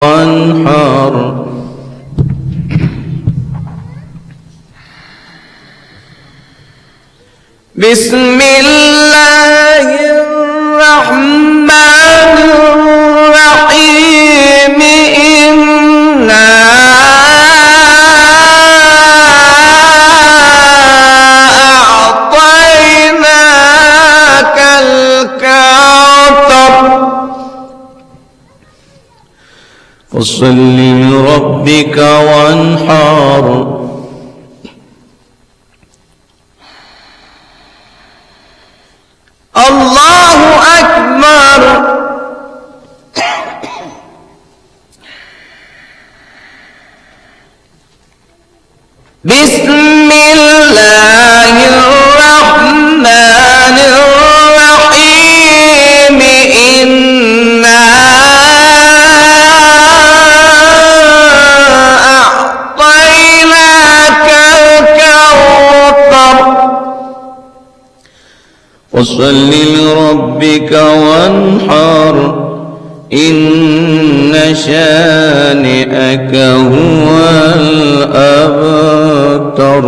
وانحر. بسم الله الرحمن الرحيم. إنا أعطيناك الكوثر فصل لربك وانحر. الله أكبر. بسم الله الرحمن الرحيم. إنا أعطيناك الكوثر فصل لربك وانحر. إن شانئك هو الأبتر.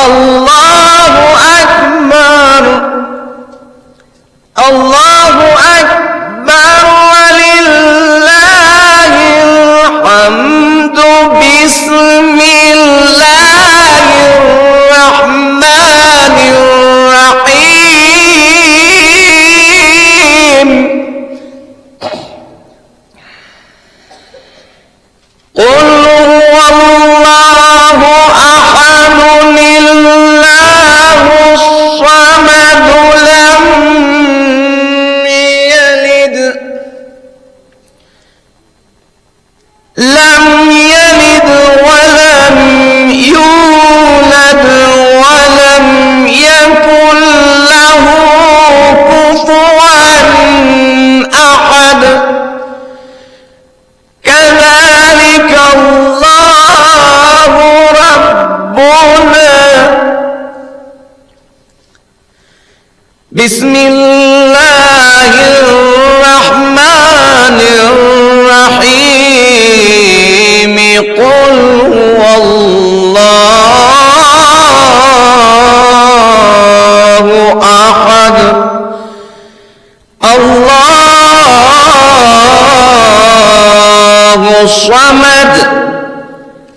الله أكبر. الله أكبر ولله الحمد. بسم الله الرحمن الرحيم. قل هو الله أحد الله الصمد لم يلد ولم يولد ولم يكن له كفوا أحد. كذلك الله ربنا. بسم الله الرحمن الرحيم. قل هو الله أحد الله الصمد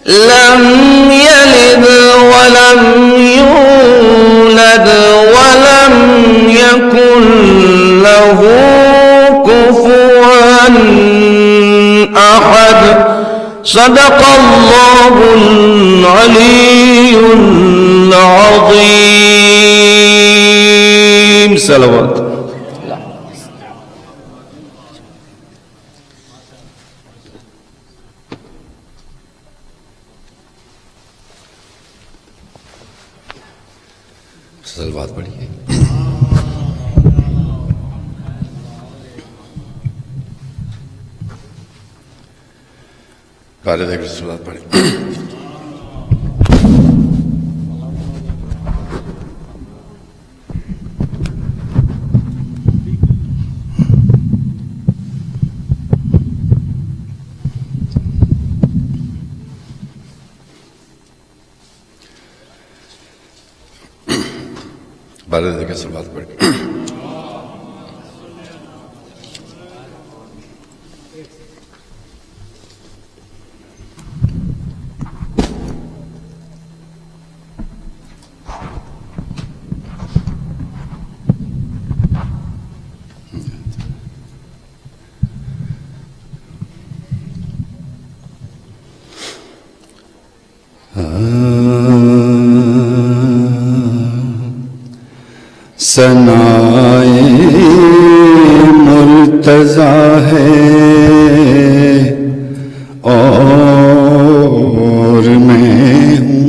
لم يلد ولم يولد ولم يكن له كفوا أحد. صدق الله العلي العظيم. صلوات. सलवात पढ़िए। पहले देख सलवात पढ़िए। बारह देखे सलवात पढ़ के सनाए मुर्तज़ा है और मैं हूँ।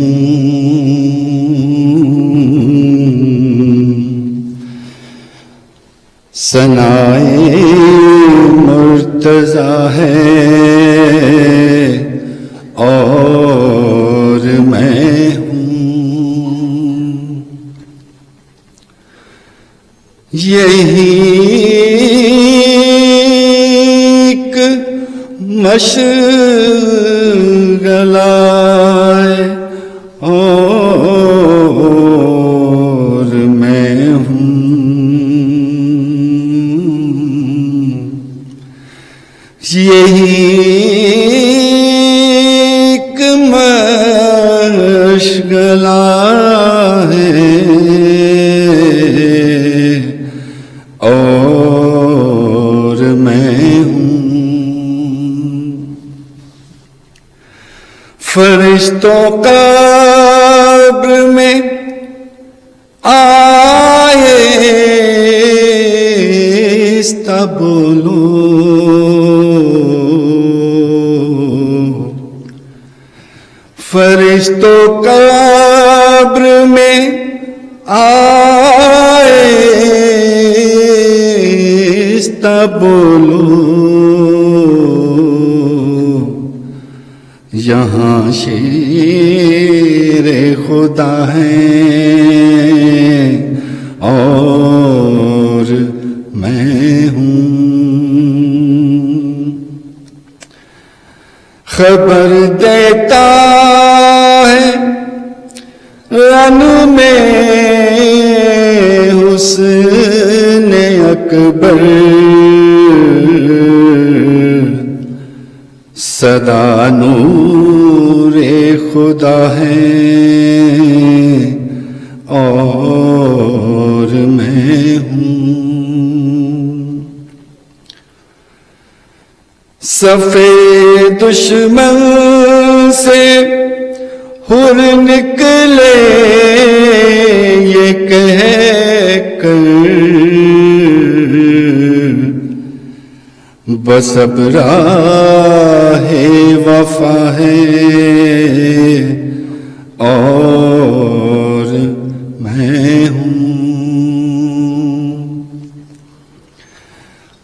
सनाए मुर्तज़ा है और मैं हूँ। यही مشغلہ اور میں ہوں، یہی ایک مشغلہ ہے اور میں ہوں۔ فرشتوں قبر میں آئے بولو، فرشتوں قبر میں آئے بولو، یہاں شیر خدا ہے اور میں ہوں۔ خبر دیتا ہے رن میں حسن اکبر، صدا نور خدا ہے اور میں ہوں۔ صفے دشمن سے ہر نکلے یہ کہہ کر، بس اب راہ وفا ہے اور میں ہوں۔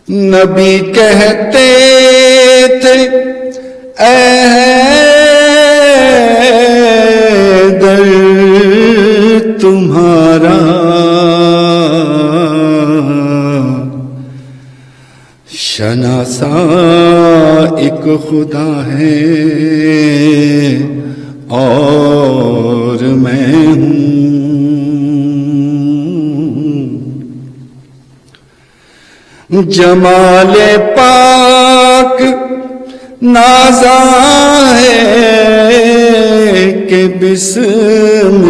نبی کہتے تھے اے حیدر تمہارا شناسا ایک خدا ہے اور میں ہوں۔ جمال پاک نازا ہے کہ بسم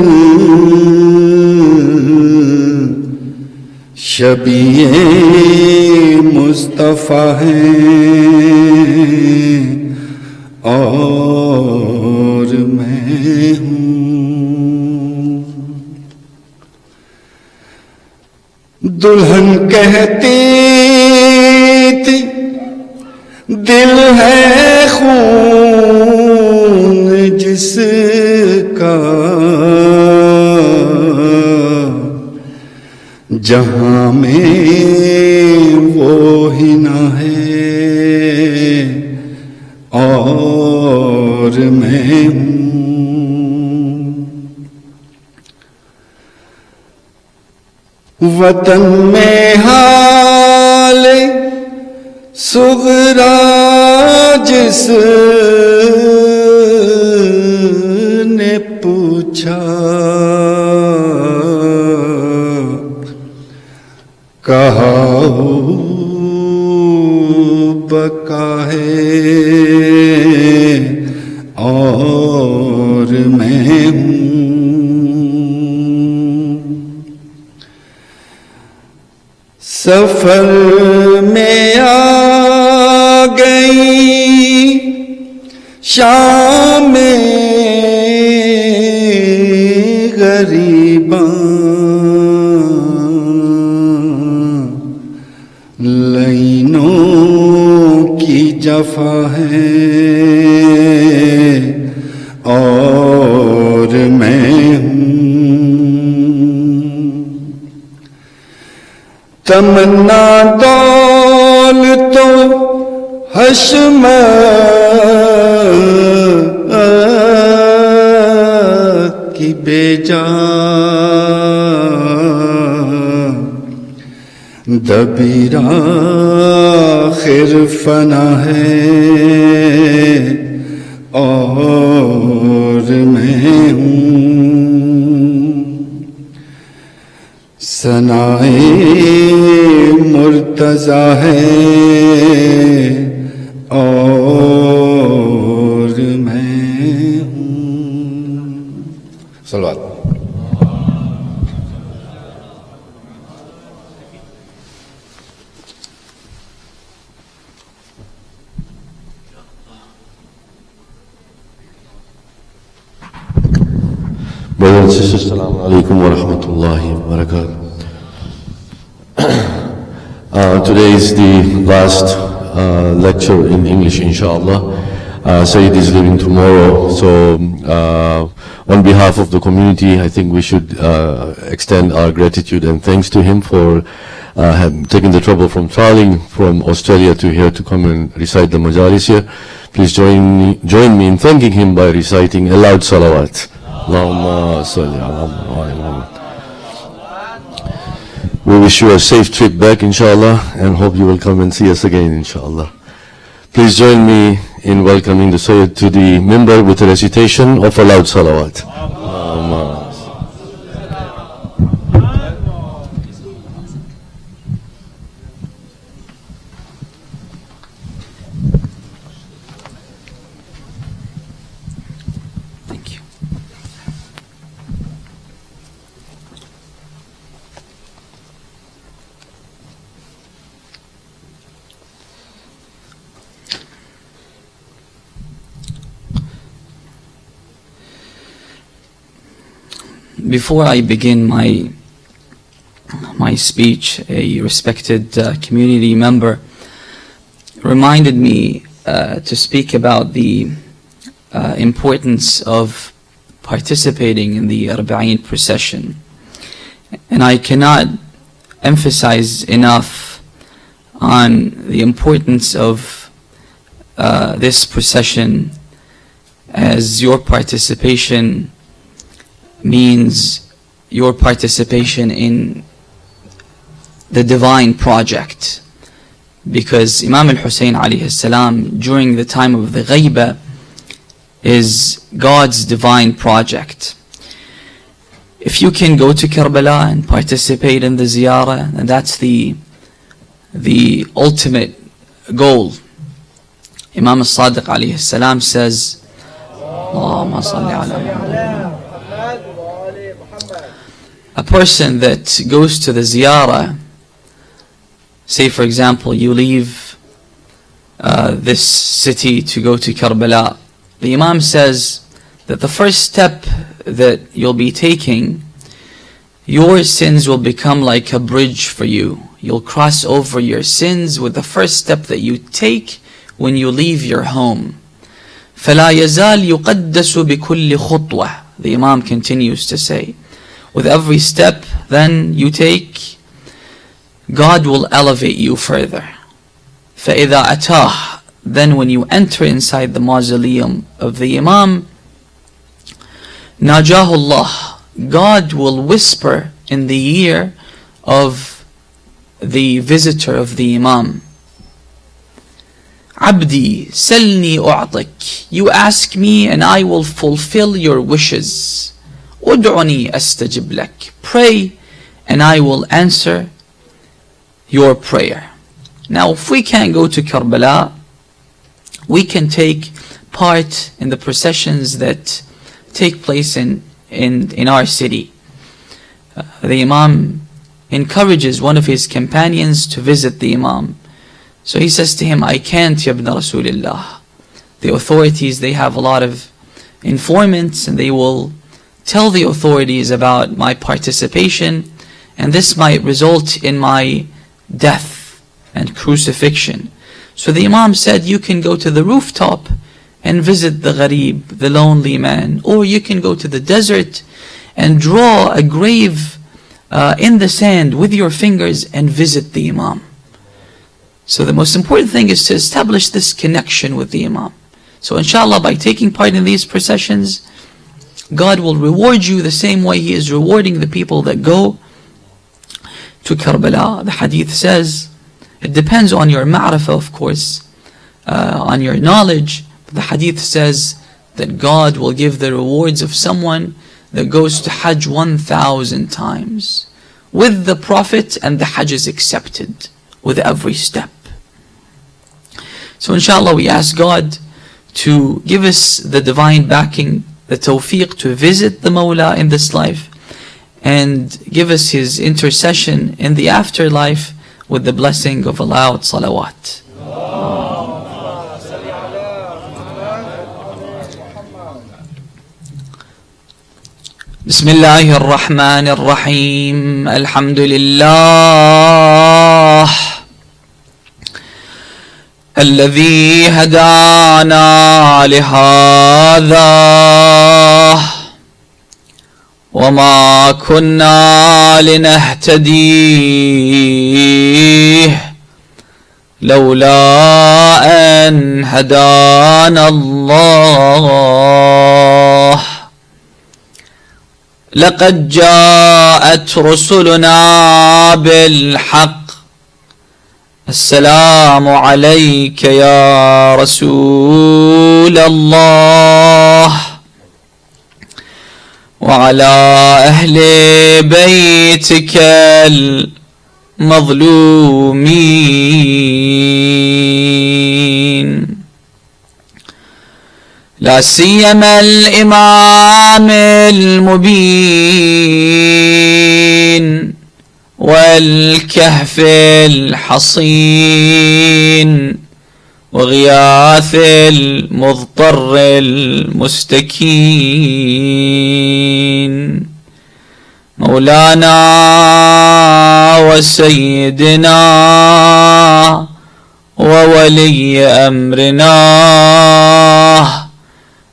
شبیہ مصطفیٰ ہے اور میں ہوں۔ دلہن کہتی تھی دل ہے خون جس کا، جہاں میں وہ ہی نہ ہے اور میں ہوں۔ وطن میں حال صغرا جس نے پوچھا، کہا ہو بقا ہے اور میں ہوں۔ سفر میں آ گئی شام غریباں، لینوں کی جفا ہے اور میں ہوں۔ تمنا دولتوں حشمت کی بے جا، دبیرا आखिर फना है और मैं हूँ सनाए मुर्तज़ा है और मैं हूँ सलवात Brothers and sisters, Assalamu alaikum wa rahmatullahi wa barakatuh. Today is the last lecture in English, inshallah. Sayyid is leaving tomorrow, so on behalf of the community, I think we should extend our gratitude and thanks to him for taking the trouble from traveling from Australia to here to come and recite the majalis here. Please join me in thanking him by reciting a loud salawat. Allahumma salli ala Muhammad. We wish you a safe trip back, inshallah, and hope you will come and see us again, inshallah. Please join me in welcoming the Sayyid to the minbar with a recitation of a loud salawat. Allahumma. Before I begin my speech, a respected community member reminded me to speak about the importance of participating in the Arbaeen procession. And I cannot emphasize enough on the importance of this procession, as your participation means your participation in the divine project, because Imam al-Hussein alayhi salam during the time of the ghaiba is God's divine project. If you can go to Karbala and participate in the ziyarah, and that's the ultimate goal. Imam al-Sadiq alayhi salam says, Allahumma salli ala Muhammad. A person that goes to the ziyarah, say for example you leave this city to go to Karbala, the Imam says that the first step that you'll be taking, your sins will become like a bridge for you. You'll cross over your sins with the first step that you take when you leave your home. فَلَا يَزَالْ يُقَدَّسُ بِكُلِّ خُطْوَةٍ. The Imam continues to say, with every step then you take, God will elevate you further. فَإِذَا أَتَاهُ. Then when you enter inside the mausoleum of the Imam, نَاجَاهُ اللَّهُ. God will whisper in the ear of the visitor of the Imam, Abdi, salni u'atik. You ask me and I will fulfill your wishes. Ud'uni astajib lak. Pray and I will answer your prayer. Now if we can't go to Karbala, we can take part in the processions that take place in our city. The Imam encourages one of his companions to visit the Imam. So he says to him, I can't, ya ibn Rasulillah. The authorities, they have a lot of informants and they will tell the authorities about my participation, and this might result in my death and crucifixion. So the Imam said, you can go to the rooftop and visit the gharib, the lonely man, or you can go to the desert and draw a grave in the sand with your fingers and visit the Imam. So the most important thing is to establish this connection with the Imam. So inshallah, by taking part in these processions, God will reward you the same way He is rewarding the people that go to Karbala. The hadith says, It depends on your ma'rifah, of course, on your knowledge. The hadith says that God will give the rewards of someone that goes to Hajj 1,000 times with the Prophet, and the Hajj is accepted with every step. So inshallah, we ask God to give us the divine backing, the tawfiq to visit the Mawla in this life, and give us His intercession in the afterlife with the blessing of a loud salawat. بسم الله الرحمن الرحيم الحمد لله الذي هدانا لهذا وما كنا لنهتدي لولا أن هدانا الله لقد جاءت رسلنا بالحق السلام عليك يا رسول الله وعلى أهل بيتك المظلومين لا سيما الإمام المبين والكهف الحصين وغياث المضطر المستكين مولانا وسيدنا وولي أمرنا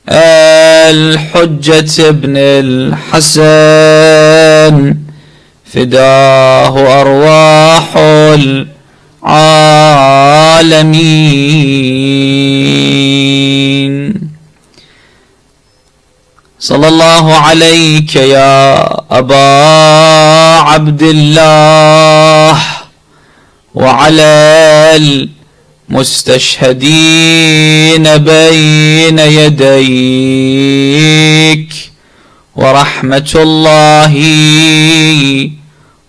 الحجة ابن الحسن فداه أرواح العالمين صلى الله عليك يا أبا عبد الله وعلى المستشهدين بين يديك ورحمة الله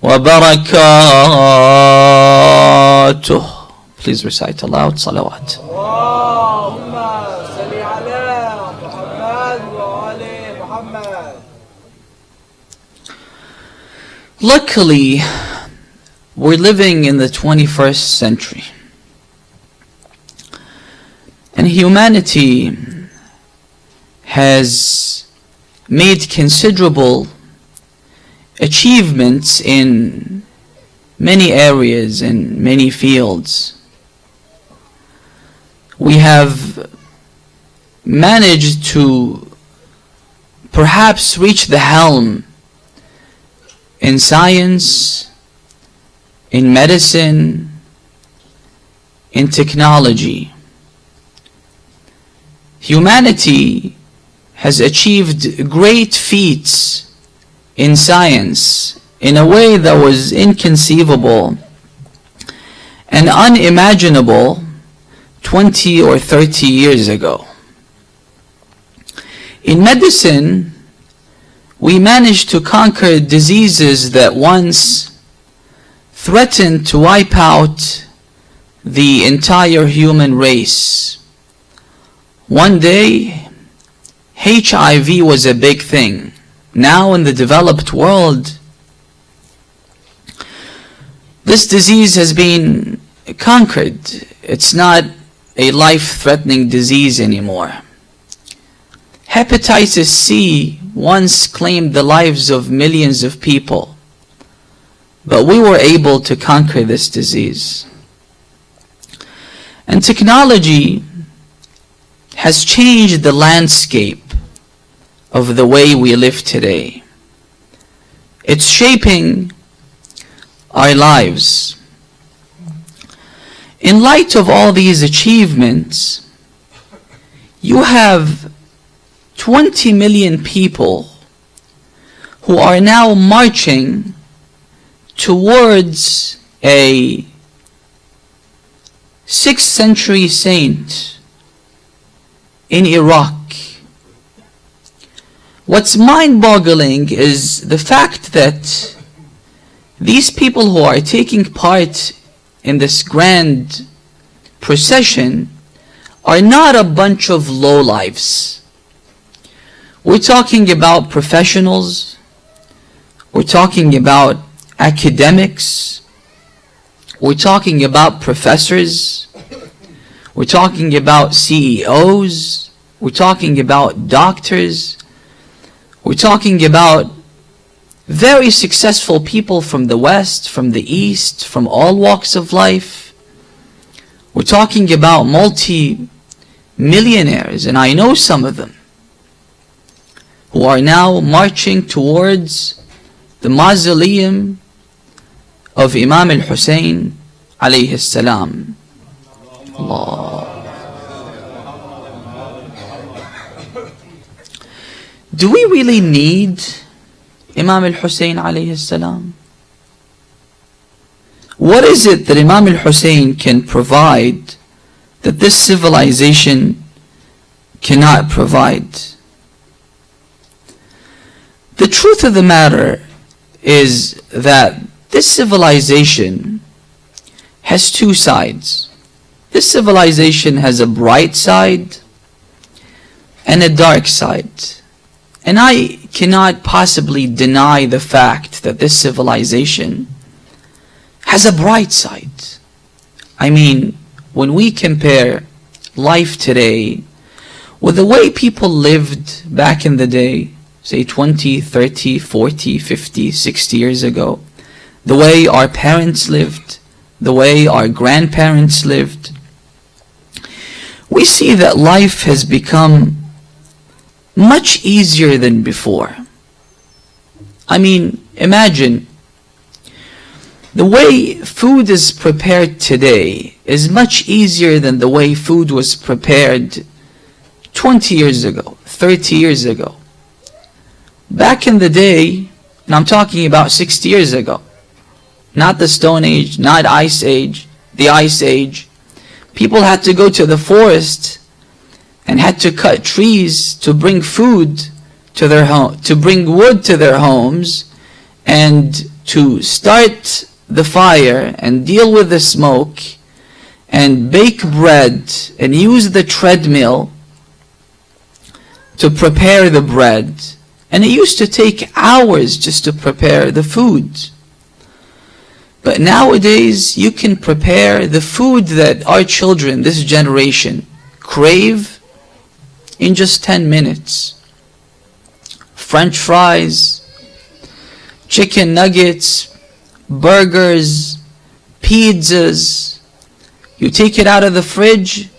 وبركاته. Please recite aloud salawat. Luckily, we're living in the 21st century. And humanity has made considerable achievements in many areas and many fields. We have managed to perhaps reach the helm in science, in medicine, in technology. Humanity has achieved great feats in science in a way that was inconceivable and unimaginable 20 or 30 years ago. In medicine, we managed to conquer diseases that once threatened to wipe out the entire human race. One day, HIV was a big thing. Now in the developed world, this disease has been conquered. It's not a life-threatening disease anymore. Hepatitis C once claimed the lives of millions of people, but we were able to conquer this disease. And technology has changed the landscape of the way we live today. It's shaping our lives. In light of all these achievements, you have 20 million people who are now marching towards a 6th century saint in Iraq. What's mind-boggling is the fact that these people who are taking part in this grand procession are not a bunch of lowlifes. We're talking about professionals. We're talking about academics. We're talking about professors. We're talking about CEOs. We're talking about doctors. We're talking about very successful people from the West, from the East, from all walks of life. We're talking about multi-millionaires, and I know some of them, who are now marching towards the mausoleum of Imam al-Hussein alayhi salam. Allah. Do we really need Imam al-Hussein alayhi salam? What is it that Imam al-Hussein can provide that this civilization cannot provide? The truth of the matter is that this civilization has two sides. This civilization has a bright side and a dark side. And I cannot possibly deny the fact that this civilization has a bright side. I mean, when we compare life today with the way people lived back in the day, say 20, 30, 40, 50, 60 years ago, the way our parents lived, the way our grandparents lived, we see that life has become much easier than before. I mean, imagine the way food is prepared today is much easier than the way food was prepared 20 years ago, 30 years ago. Back in the day, and I'm talking about 60 years ago, not the Stone Age, not Ice Age, the Ice Age, people had to go to the forest and had to cut trees to bring food to their home, to bring wood to their homes, and to start the fire and deal with the smoke and bake bread and use the treadmill to prepare the bread. And it used to take hours just to prepare the food. But nowadays you can prepare the food that our children, this generation, crave in just 10 minutes. French fries, chicken nuggets, burgers, pizzas. You take it out of the fridge,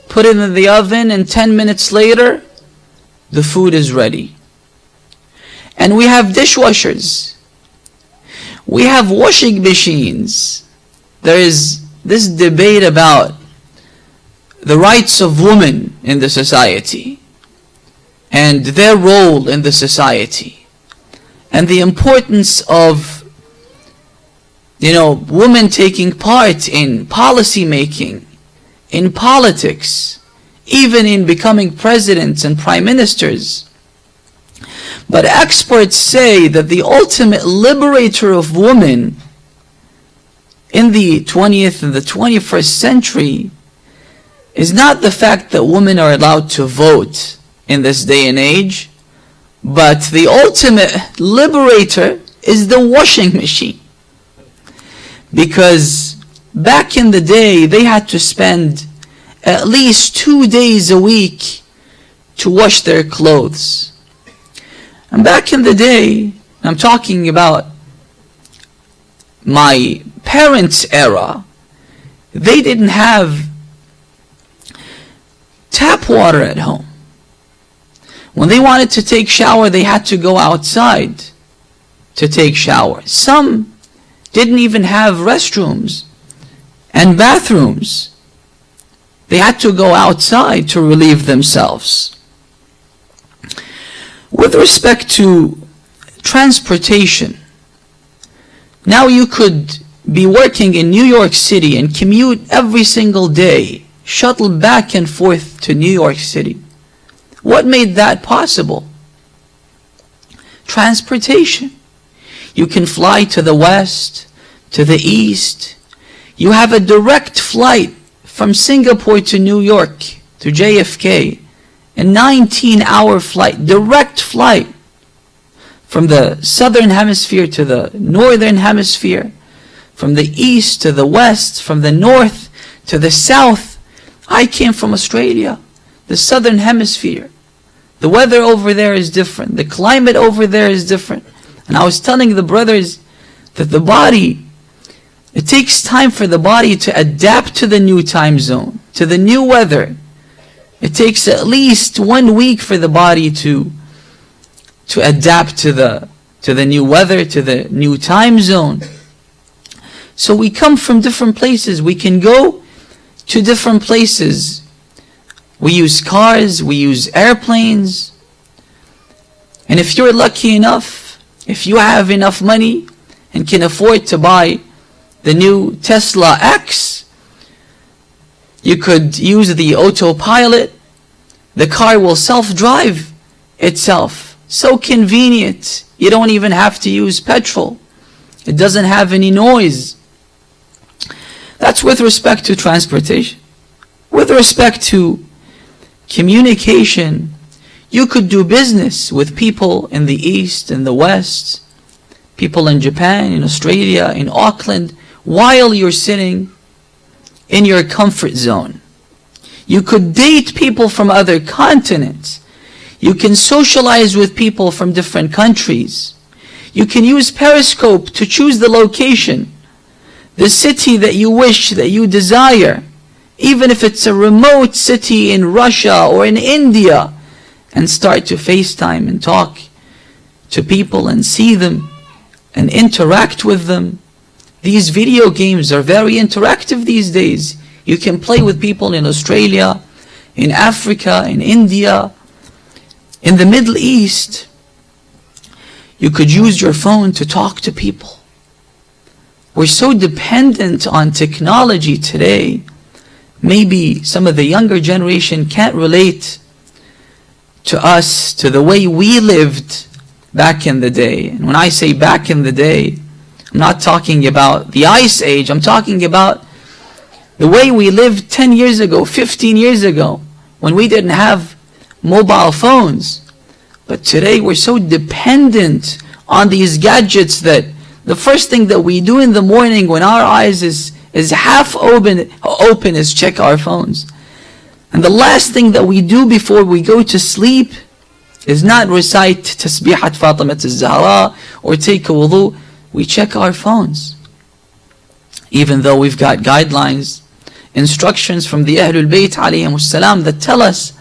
put it in the oven, and 10 minutes later, the food is ready. And we have dishwashers. We have washing machines. There is this debate about the rights of women in the society and their role in the society and the importance of women taking part in policy making, in politics, even in becoming presidents and prime ministers. But experts say that the ultimate liberator of women in the 20th and the 21st century is not the fact that women are allowed to vote in this day and age, but the ultimate liberator is the washing machine. Because back in the day, they had to spend at least 2 days a week to wash their clothes. And back in the day, I'm talking about my parents' era, they didn't have tap water at home. When they wanted to take shower, they had to go outside to take shower. Some didn't even have restrooms and bathrooms. They had to go outside to relieve themselves. With respect to transportation, now you could be working in New York City and commute every single day, shuttle back and forth to New York City? What made that possible? Transportation. You can fly to the west, to the east. You have a direct flight from Singapore to New York, to JFK, a 19-hour flight, direct flight from the southern hemisphere to the northern hemisphere, from the east to the west, from the north to the south. I came from Australia, the southern hemisphere. The weather over there is different. The climate over there is different. And I was telling the brothers that the body, it takes time for the body to adapt to the new time zone, to the new weather. It takes at least 1 week for the body to adapt to the new weather, to the new time zone. So we come from different places. We can go to different places. We use cars, we use airplanes. And if you're lucky enough, if you have enough money and can afford to buy the new Tesla X, you could use the autopilot. The car will self-drive itself. So convenient. You don't even have to use petrol. It doesn't have any noise. That's with respect to transportation. With respect to communication, you could do business with people in the east and the west, people in Japan, in Australia, in Auckland, while you're sitting in your comfort zone. You could date people from other continents. You can socialize with people from different countries. You can use Periscope to choose the location, the city that you wish, that you desire, even if it's a remote city in Russia or in India, and start to FaceTime and talk to people and see them and interact with them. These video games are very interactive these days. You can play with people in Australia, in Africa, in India, in the Middle East. You could use your phone to talk to people. We're so dependent on technology today. Maybe some of the younger generation can't relate to us, to the way we lived back in the day. And when I say back in the day, I'm not talking about the Ice Age. I'm talking about the way we lived 10 years ago, 15 years ago, when we didn't have mobile phones. But today we're so dependent on these gadgets that the first thing that we do in the morning when our eyes is half open is check our phones. And the last thing that we do before we go to sleep is not recite Tasbihat Fatemah al-Zahra or take a wudu. We check our phones. Even though we've got guidelines, instructions from the Ahlul Bayt alayhimus salam that tell us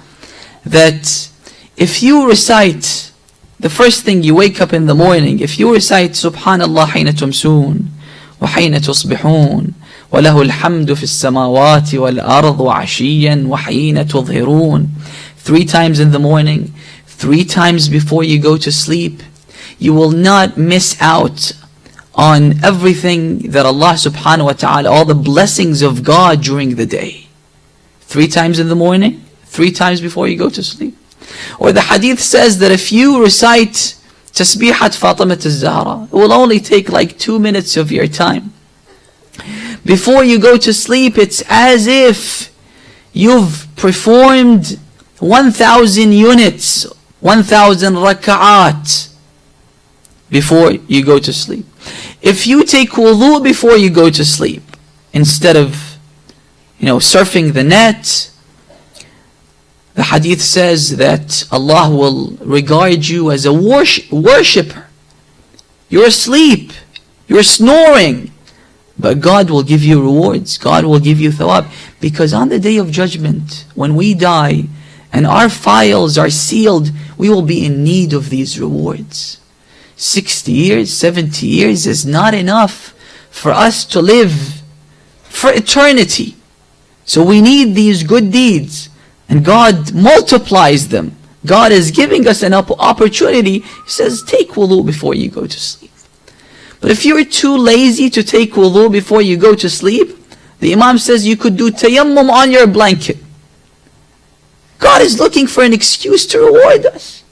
that if you recite, the first thing you wake up in the morning, if you recite Subhanallah hayna tumsoon wa hayna tusbihun wa lahu alhamdu fi as-samawati wal ard wa 'ashiyyan wa hayna tudhhirun, 3 times in the morning, 3 times before you go to sleep, you will not miss out on everything that Allah subhanahu wa ta'ala, all the blessings of God during the day. 3 times in the morning, 3 times before you go to sleep. Or the hadith says that if you recite Tasbihat Fatemah al-Zahra, it will only take like 2 minutes of your time. Before you go to sleep, it's as if you've performed 1,000 units, 1,000 raka'at before you go to sleep. If you take wudu before you go to sleep, instead of surfing the net, the hadith says that Allah will regard you as a worshipper. You're asleep, you're snoring, but God will give you rewards. God will give you thawab. Because on the day of judgment, when we die and our files are sealed, we will be in need of these rewards. 60 years, 70 years is not enough for us to live for eternity. So we need these good deeds, and God multiplies them. God is giving us an opportunity. He says, take wudu before you go to sleep. But if you're too lazy to take wudu before you go to sleep, the Imam says you could do tayammum on your blanket. God is looking for an excuse to reward us.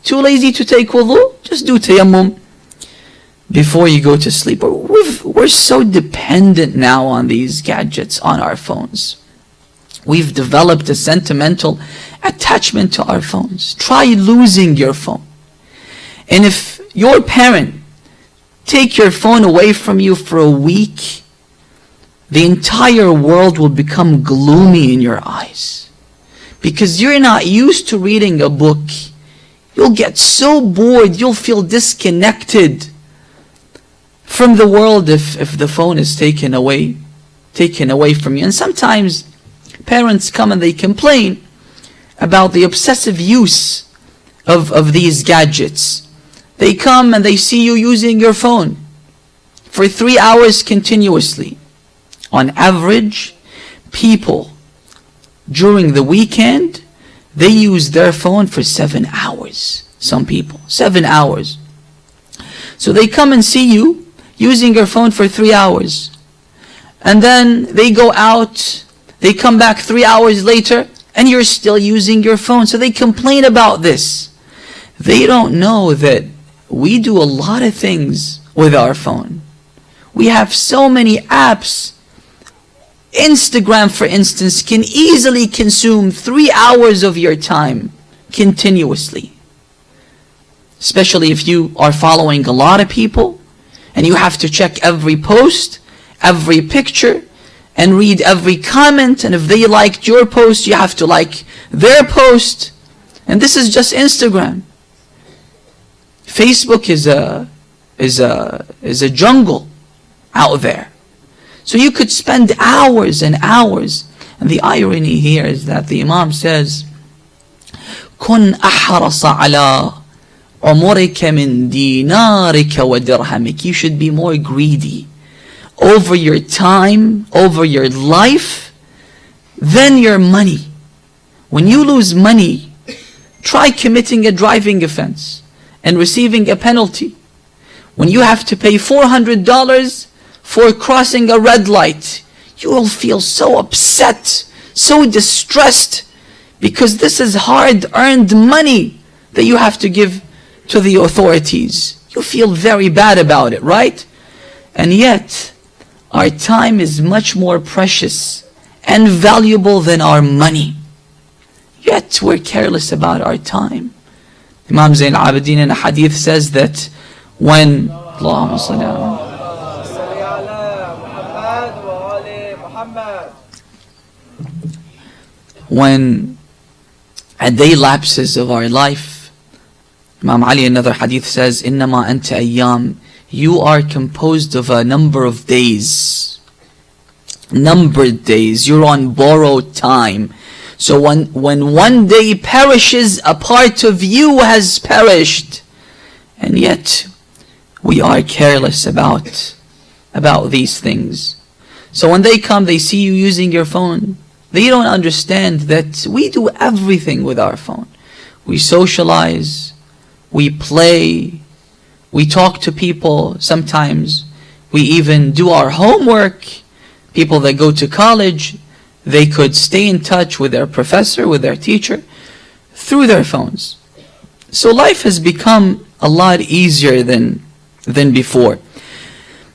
Too lazy to take wudu? Just do tayammum before you go to sleep. We're so dependent now on these gadgets on our phones. We've developed a sentimental attachment to our phones. Try losing your phone. And if your parent take your phone away from you for a week, the entire world will become gloomy in your eyes. Because you're not used to reading a book. You'll get so bored, you'll feel disconnected from the world if the phone is taken away from you. And sometimes parents come and they complain about the obsessive use of these gadgets. They come and they see you using your phone for 3 hours continuously. On average, people during the weekend, they use their phone for 7 hours. Some people, 7 hours. So they come and see you using your phone for 3 hours. And then they go out, they come back 3 hours later, and you're still using your phone. So they complain about this. They don't know that we do a lot of things with our phone. We have so many apps. Instagram, for instance, can easily consume 3 hours of your time continuously. Especially if you are following a lot of people and you have to check every post, every picture, and read every comment. And if they liked your post, you have to like their post. And this is just Instagram. Facebook is a jungle out there. So you could spend hours and hours. And the irony here is that the Imam says, كن أحرص على عمرك من دينارك ودرهمك. You should be more greedy over your time, over your life, than your money. When you lose money, try committing a driving offense and receiving a penalty. When you have to pay $400 for crossing a red light, you will feel so upset, so distressed, because this is hard-earned money that you have to give to the authorities. You feel very bad about it, right? And yet, our time is much more precious and valuable than our money. Yet, we're careless about our time. Imam Zayn al-Abidin in a hadith says that when Allahumma salli ala when a day lapses of our life, Imam Ali in another hadith says, إِنَّمَا أَنْتَ أَيَّامٍ. You are composed of a number of days. Numbered days. You're on borrowed time. So when one day perishes, a part of you has perished. And yet, we are careless about these things. So when they come, they see you using your phone. They don't understand that we do everything with our phone. We socialize, we play, we talk to people. Sometimes we even do our homework. People that go to college, they could stay in touch with their professor, with their teacher, through their phones. So life has become a lot easier than before.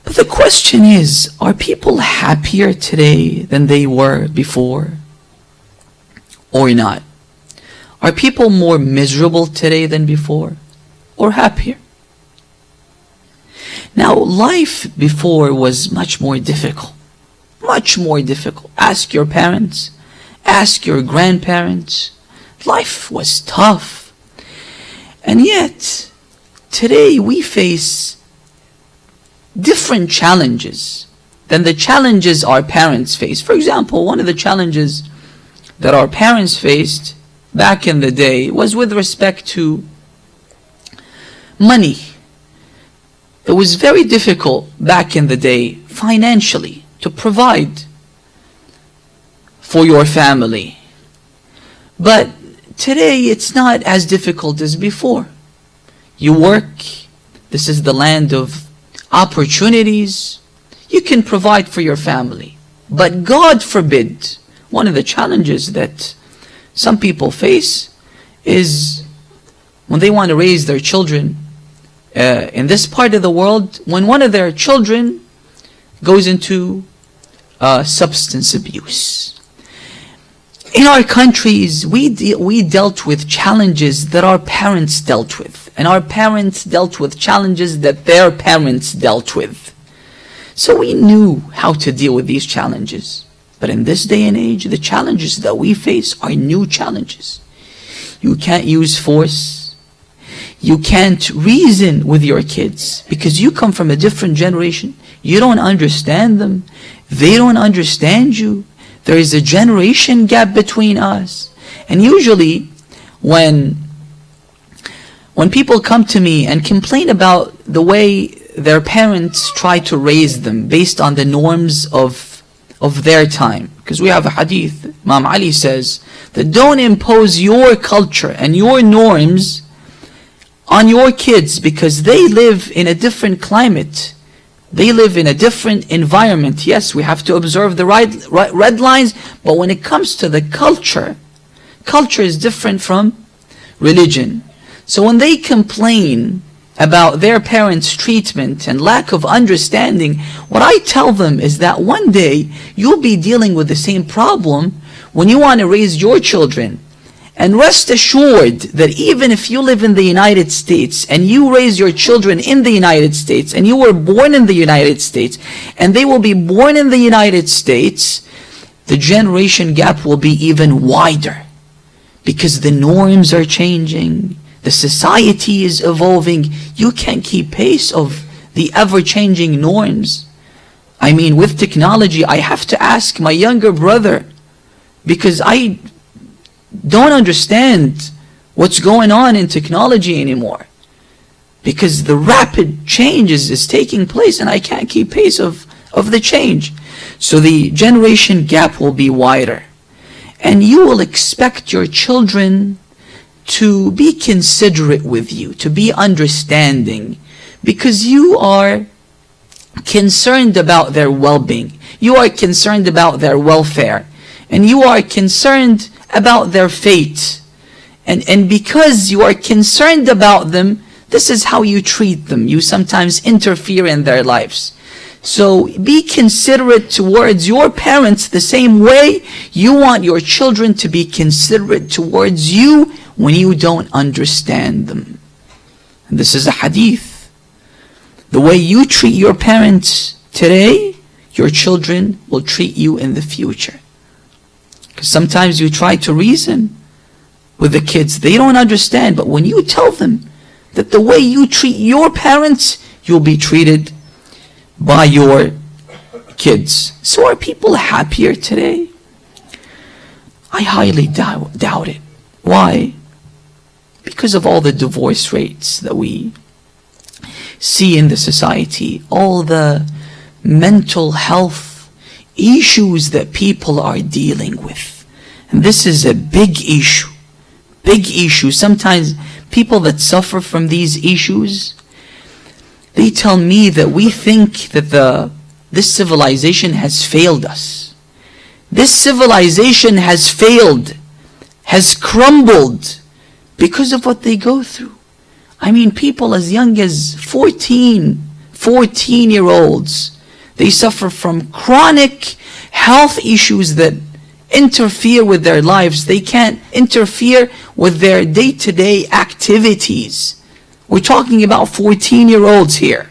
But the question is, are people happier today than they were before? Or not? Are people more miserable today than before? Or happier? Now, life before was much more difficult. Much more difficult. Ask your parents. Ask your grandparents. Life was tough. And yet, today we face different challenges than the challenges our parents faced. For example, one of the challenges that our parents faced back in the day was with respect to money. It was very difficult back in the day financially to provide for your family. But today it's not as difficult as before. You work. This is the land of opportunities, you can provide for your family. But God forbid, one of the challenges that some people face is when they want to raise their children in this part of the world, when one of their children goes into substance abuse. In our countries, we dealt with challenges that our parents dealt with, and our parents dealt with challenges that their parents dealt with. So we knew how to deal with these challenges. But in this day and age, the challenges that we face are new challenges. You can't use force. You can't reason with your kids because you come from a different generation. You don't understand them. They don't understand you. There is a generation gap between us. And usually when people come to me and complain about the way their parents try to raise them based on the norms of their time, because we have a hadith, Imam Ali says that don't impose your culture and your norms on your kids because they live in a different climate. They live in a different environment. Yes, we have to observe the red lines, but when it comes to the culture is different from religion. So when they complain about their parents' treatment and lack of understanding, what I tell them is that one day you'll be dealing with the same problem when you want to raise your children. And rest assured that even if you live in the United States and you raise your children in the United States and you were born in the United States and they will be born in the United States, the generation gap will be even wider because the norms are changing, the society is evolving. You can't keep pace of the ever-changing norms. I mean, with technology, I have to ask my younger brother because I don't understand what's going on in technology anymore because the rapid changes is taking place and I can't keep pace of the change. So the generation gap will be wider and you will expect your children to be considerate with you, to be understanding because you are concerned about their well-being, you are concerned about their welfare, and you are concerned about their fate. And because you are concerned about them, this is how you treat them. You sometimes interfere in their lives. So be considerate towards your parents the same way you want your children to be considerate towards you when you don't understand them. And this is a hadith. The way you treat your parents today, your children will treat you in the future. Because sometimes you try to reason with the kids. They don't understand. But when you tell them that the way you treat your parents, you'll be treated by your kids. So are people happier today? I highly doubt it. Why? Because of all the divorce rates that we see in the society, all the mental health issues that people are dealing with. And this is a big issue. Big issue. Sometimes people that suffer from these issues, they tell me that we think that this civilization has failed us. This civilization has failed, has crumbled because of what they go through. I mean, people as young as 14-year-olds, they suffer from chronic health issues that interfere with their lives. They can't interfere with their day-to-day activities. We're talking about 14-year-olds here.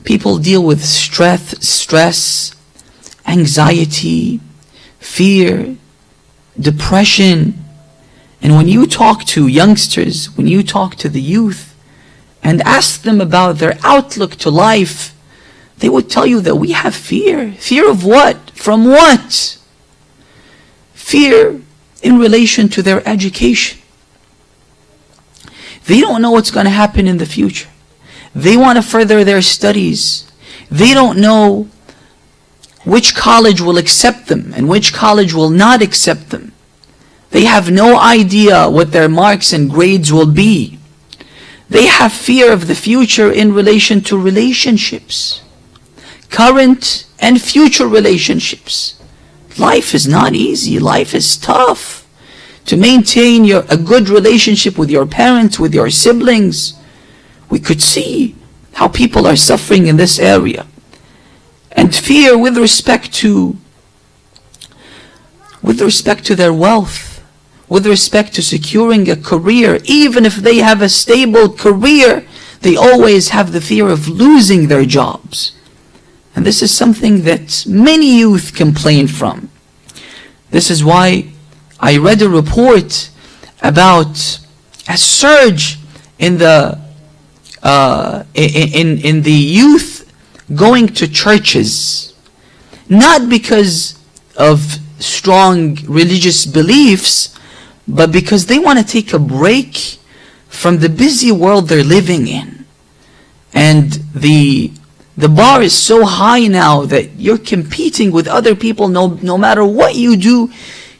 People deal with stress, anxiety, fear, depression. And when you talk to youngsters, when you talk to the youth, and ask them about their outlook to life, they would tell you that we have fear. Fear of what? From what? Fear in relation to their education. They don't know what's going to happen in the future. They want to further their studies. They don't know which college will accept them and which college will not accept them. They have no idea what their marks and grades will be. They have fear of the future in relation to relationships, current and future relationships. Life is not easy. Life is tough. To maintain a good relationship with your parents, with your siblings, we could see how people are suffering in this area. And fear with respect to their wealth, with respect to securing a career. Even if they have a stable career, they always have the fear of losing their jobs. And this is something that many youth complain from. This is why I read a report about a surge in the youth going to churches, not because of strong religious beliefs, but because they want to take a break from the busy world they're living in. And the bar is so high now that you're competing with other people. No matter what you do,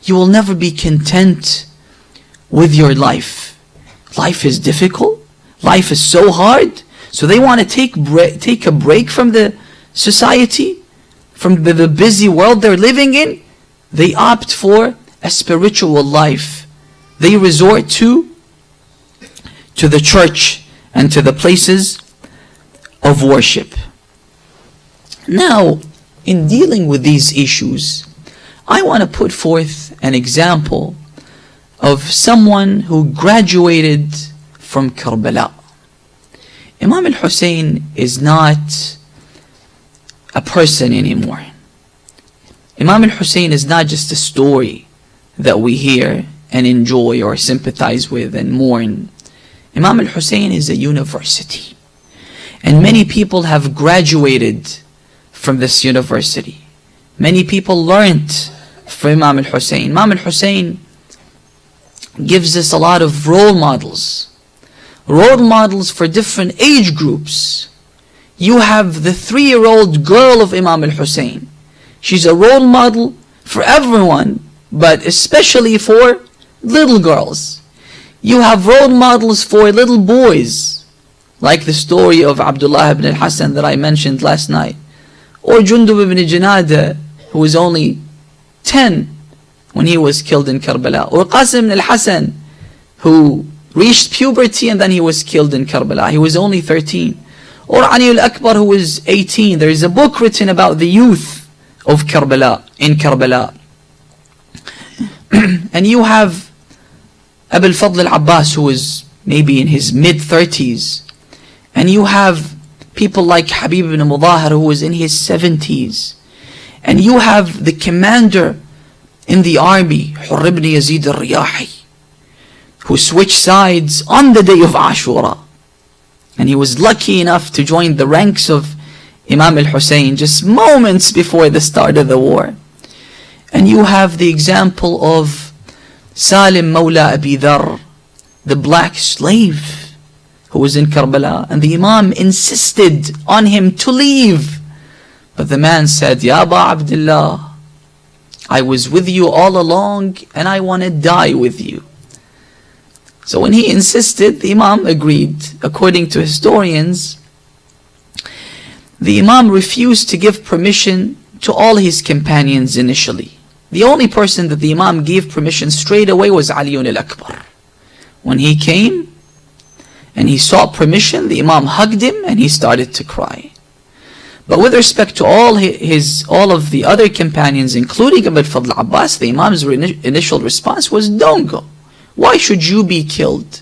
you will never be content with your life. Life is difficult. Life is so hard. So they want to take a break from the society, from the busy world they're living in. They opt for a spiritual life. They resort to the church and to the places of worship. Now, in dealing with these issues, I want to put forth an example of someone who graduated from Karbala. Imam al-Hussein is not a person anymore. Imam al-Hussein is not just a story that we hear and enjoy or sympathize with and mourn. Imam al-Hussein is a university. And many people have graduated from this university. Many people learnt from Imam al-Hussein. Imam al-Hussein gives us a lot of role models. Role models for different age groups. You have the 3-year-old girl of Imam al-Hussein. She's a role model for everyone, but especially for little girls. You have role models for little boys, like the story of Abdullah ibn al-Hasan that I mentioned last night, or Jundub ibn Janada, who was only 10 when he was killed in Karbala, or Qasim ibn al-Hasan, who reached puberty and then he was killed in Karbala. He was only 13. Or Ali al-Akbar, who was 18. There is a book written about the youth of Karbala, in Karbala. And you have Abu al-Fadl al-Abbas, who was maybe in his mid-30s. And you have people like Habib ibn Mudahar, who was in his 70s. And you have the commander in the army, Hurr ibn Yazid al-Riyahi, who switched sides on the day of Ashura. And he was lucky enough to join the ranks of Imam al-Hussein just moments before the start of the war. And you have the example of Salim Mawla Abi Dharr, the black slave who was in Karbala. And the Imam insisted on him to leave. But the man said, Ya Aba Abdullah, I was with you all along and I want to die with you. So when he insisted, the Imam agreed. According to historians, the Imam refused to give permission to all his companions initially. The only person that the Imam gave permission straight away was Ali al-Akbar. When he came and he sought permission, the Imam hugged him and he started to cry. But with respect to all of the other companions, including Abu al-Fadl Abbas, the Imam's initial response was, don't go. Why should you be killed?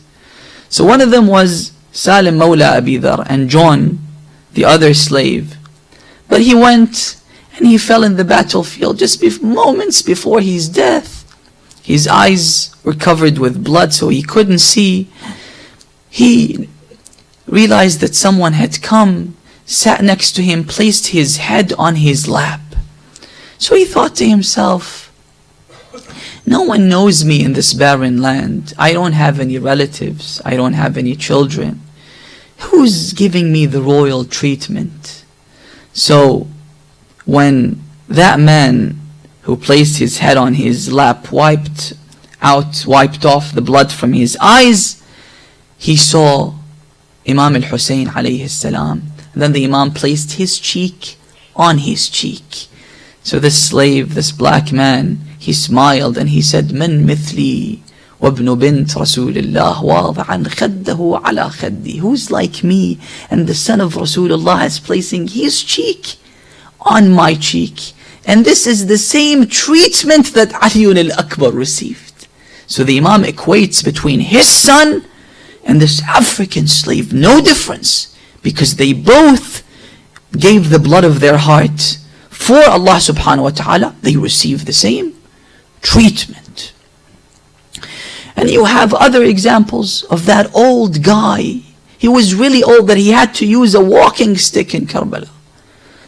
So one of them was Salim Mawla Abi Dharr, and John, the other slave. But he went and he fell in the battlefield just moments before his death. His eyes were covered with blood, so he couldn't see. He realized that someone had come, sat next to him, placed his head on his lap. So he thought to himself, no one knows me in this barren land. I don't have any relatives. I don't have any children. Who's giving me the royal treatment? So when that man who placed his head on his lap wiped off the blood from his eyes, he saw Imam al-Hussein alayhi salam. And then the Imam placed his cheek on his cheek. So this slave, this black man, he smiled and he said, "Man mithli wabnu bint Rasulullah wada'an khaddahu ala khaddi." Who's like me? And the son of Rasulullah is placing his cheek on my cheek. And this is the same treatment that Ali al-Akbar received. So the Imam equates between his son and this African slave. No difference, because they both gave the blood of their heart for Allah subhanahu wa ta'ala. They received the same treatment. And you have other examples of that old guy. He was really old that he had to use a walking stick in Karbala.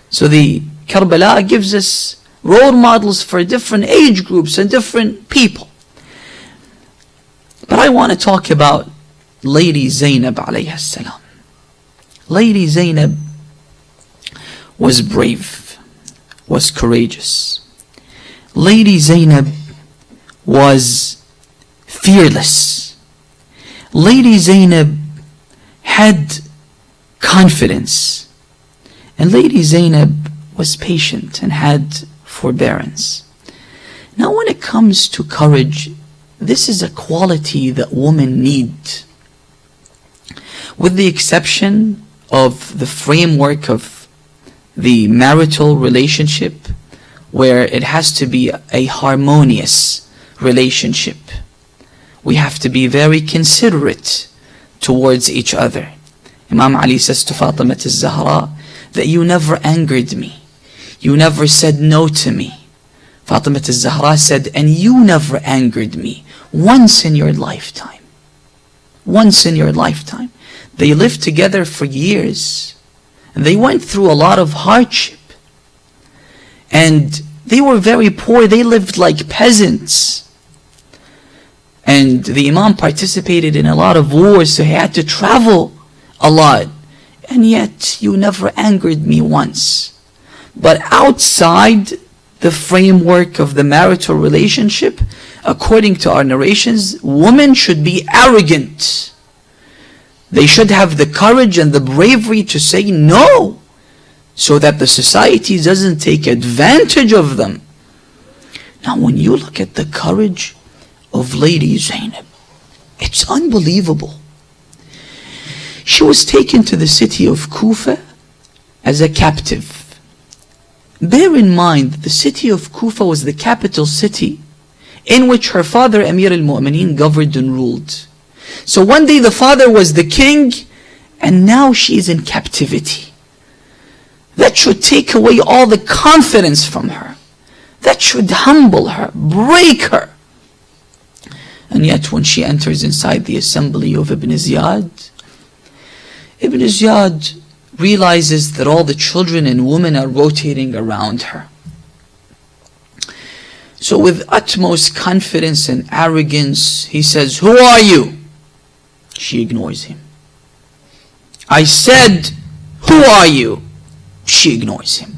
So the Karbala gives us role models for different age groups and different people. But I want to talk about Lady Zainab alayha salam. Lady Zainab was brave, was courageous. Lady Zainab was fearless. Lady Zainab had confidence. And Lady Zainab was patient and had forbearance. Now when it comes to courage, this is a quality that women need. With the exception of the framework of the marital relationship, where it has to be a harmonious relationship. We have to be very considerate towards each other. Imam Ali says to Fatemah al-Zahra that you never angered me. You never said no to me. Fatemah al-Zahra said, and you never angered me once in your lifetime. Once in your lifetime. They lived together for years. And they went through a lot of hardship. And they were very poor. They lived like peasants. And the Imam participated in a lot of wars, so he had to travel a lot. And yet, you never angered me once. But outside the framework of the marital relationship, according to our narrations, women should be arrogant. They should have the courage and the bravery to say no, so that the society doesn't take advantage of them. Now when you look at the courage of Lady Zainab, it's unbelievable. She was taken to the city of Kufa as a captive. Bear in mind, the city of Kufa was the capital city in which her father Amir al-Mu'mineen governed and ruled. So one day the father was the king, and now she is in captivity. That should take away all the confidence from her. That should humble her, break her. And yet when she enters inside the assembly of Ibn Ziyad, Ibn Ziyad realizes that all the children and women are rotating around her. So with utmost confidence and arrogance, he says, "Who are you?" She ignores him. "I said, who are you?" She ignores him.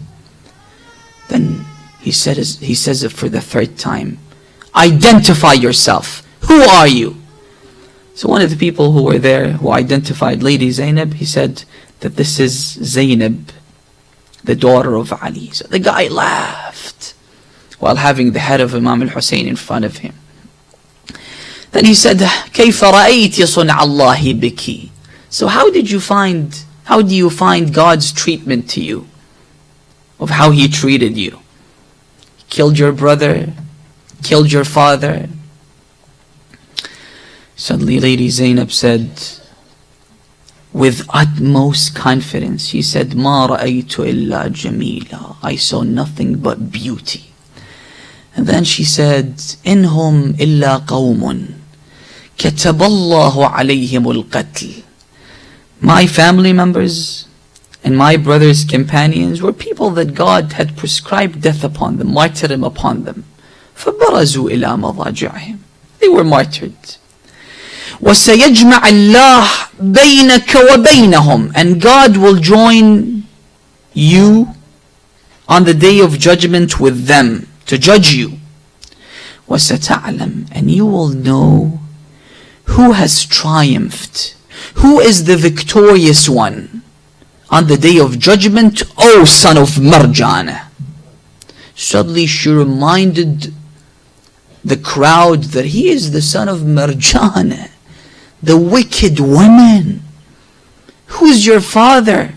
Then he says it for the third time. "Identify yourself. Who are you?" So one of the people who were there, who identified Lady Zainab, he said that this is Zainab, the daughter of Ali. So the guy laughed while having the head of Imam al-Hussein in front of him. Then he said, كيف رأيت صنع الله بك? So how do you find God's treatment to you? Of how He treated you? Killed your brother, killed your father. Suddenly Lady Zainab said, with utmost confidence, she said, ما رأيت إلا جميلا. I saw nothing but beauty. And then she said, إنهم إلا قوم كتب الله عليهم القتل. My family members and my brother's companions were people that God had prescribed death upon them, martyrdom upon them. فبرزوا إلى مضاجعهم. They were martyred. وسيجمع الله بينك وبينهم. And God will join you on the day of judgment with them, to judge you. وستعلم. And you will know who has triumphed Who is the victorious one on the day of judgment, O son of Marjana? Suddenly she reminded the crowd that he is the son of Marjana, the wicked woman. Who's your father?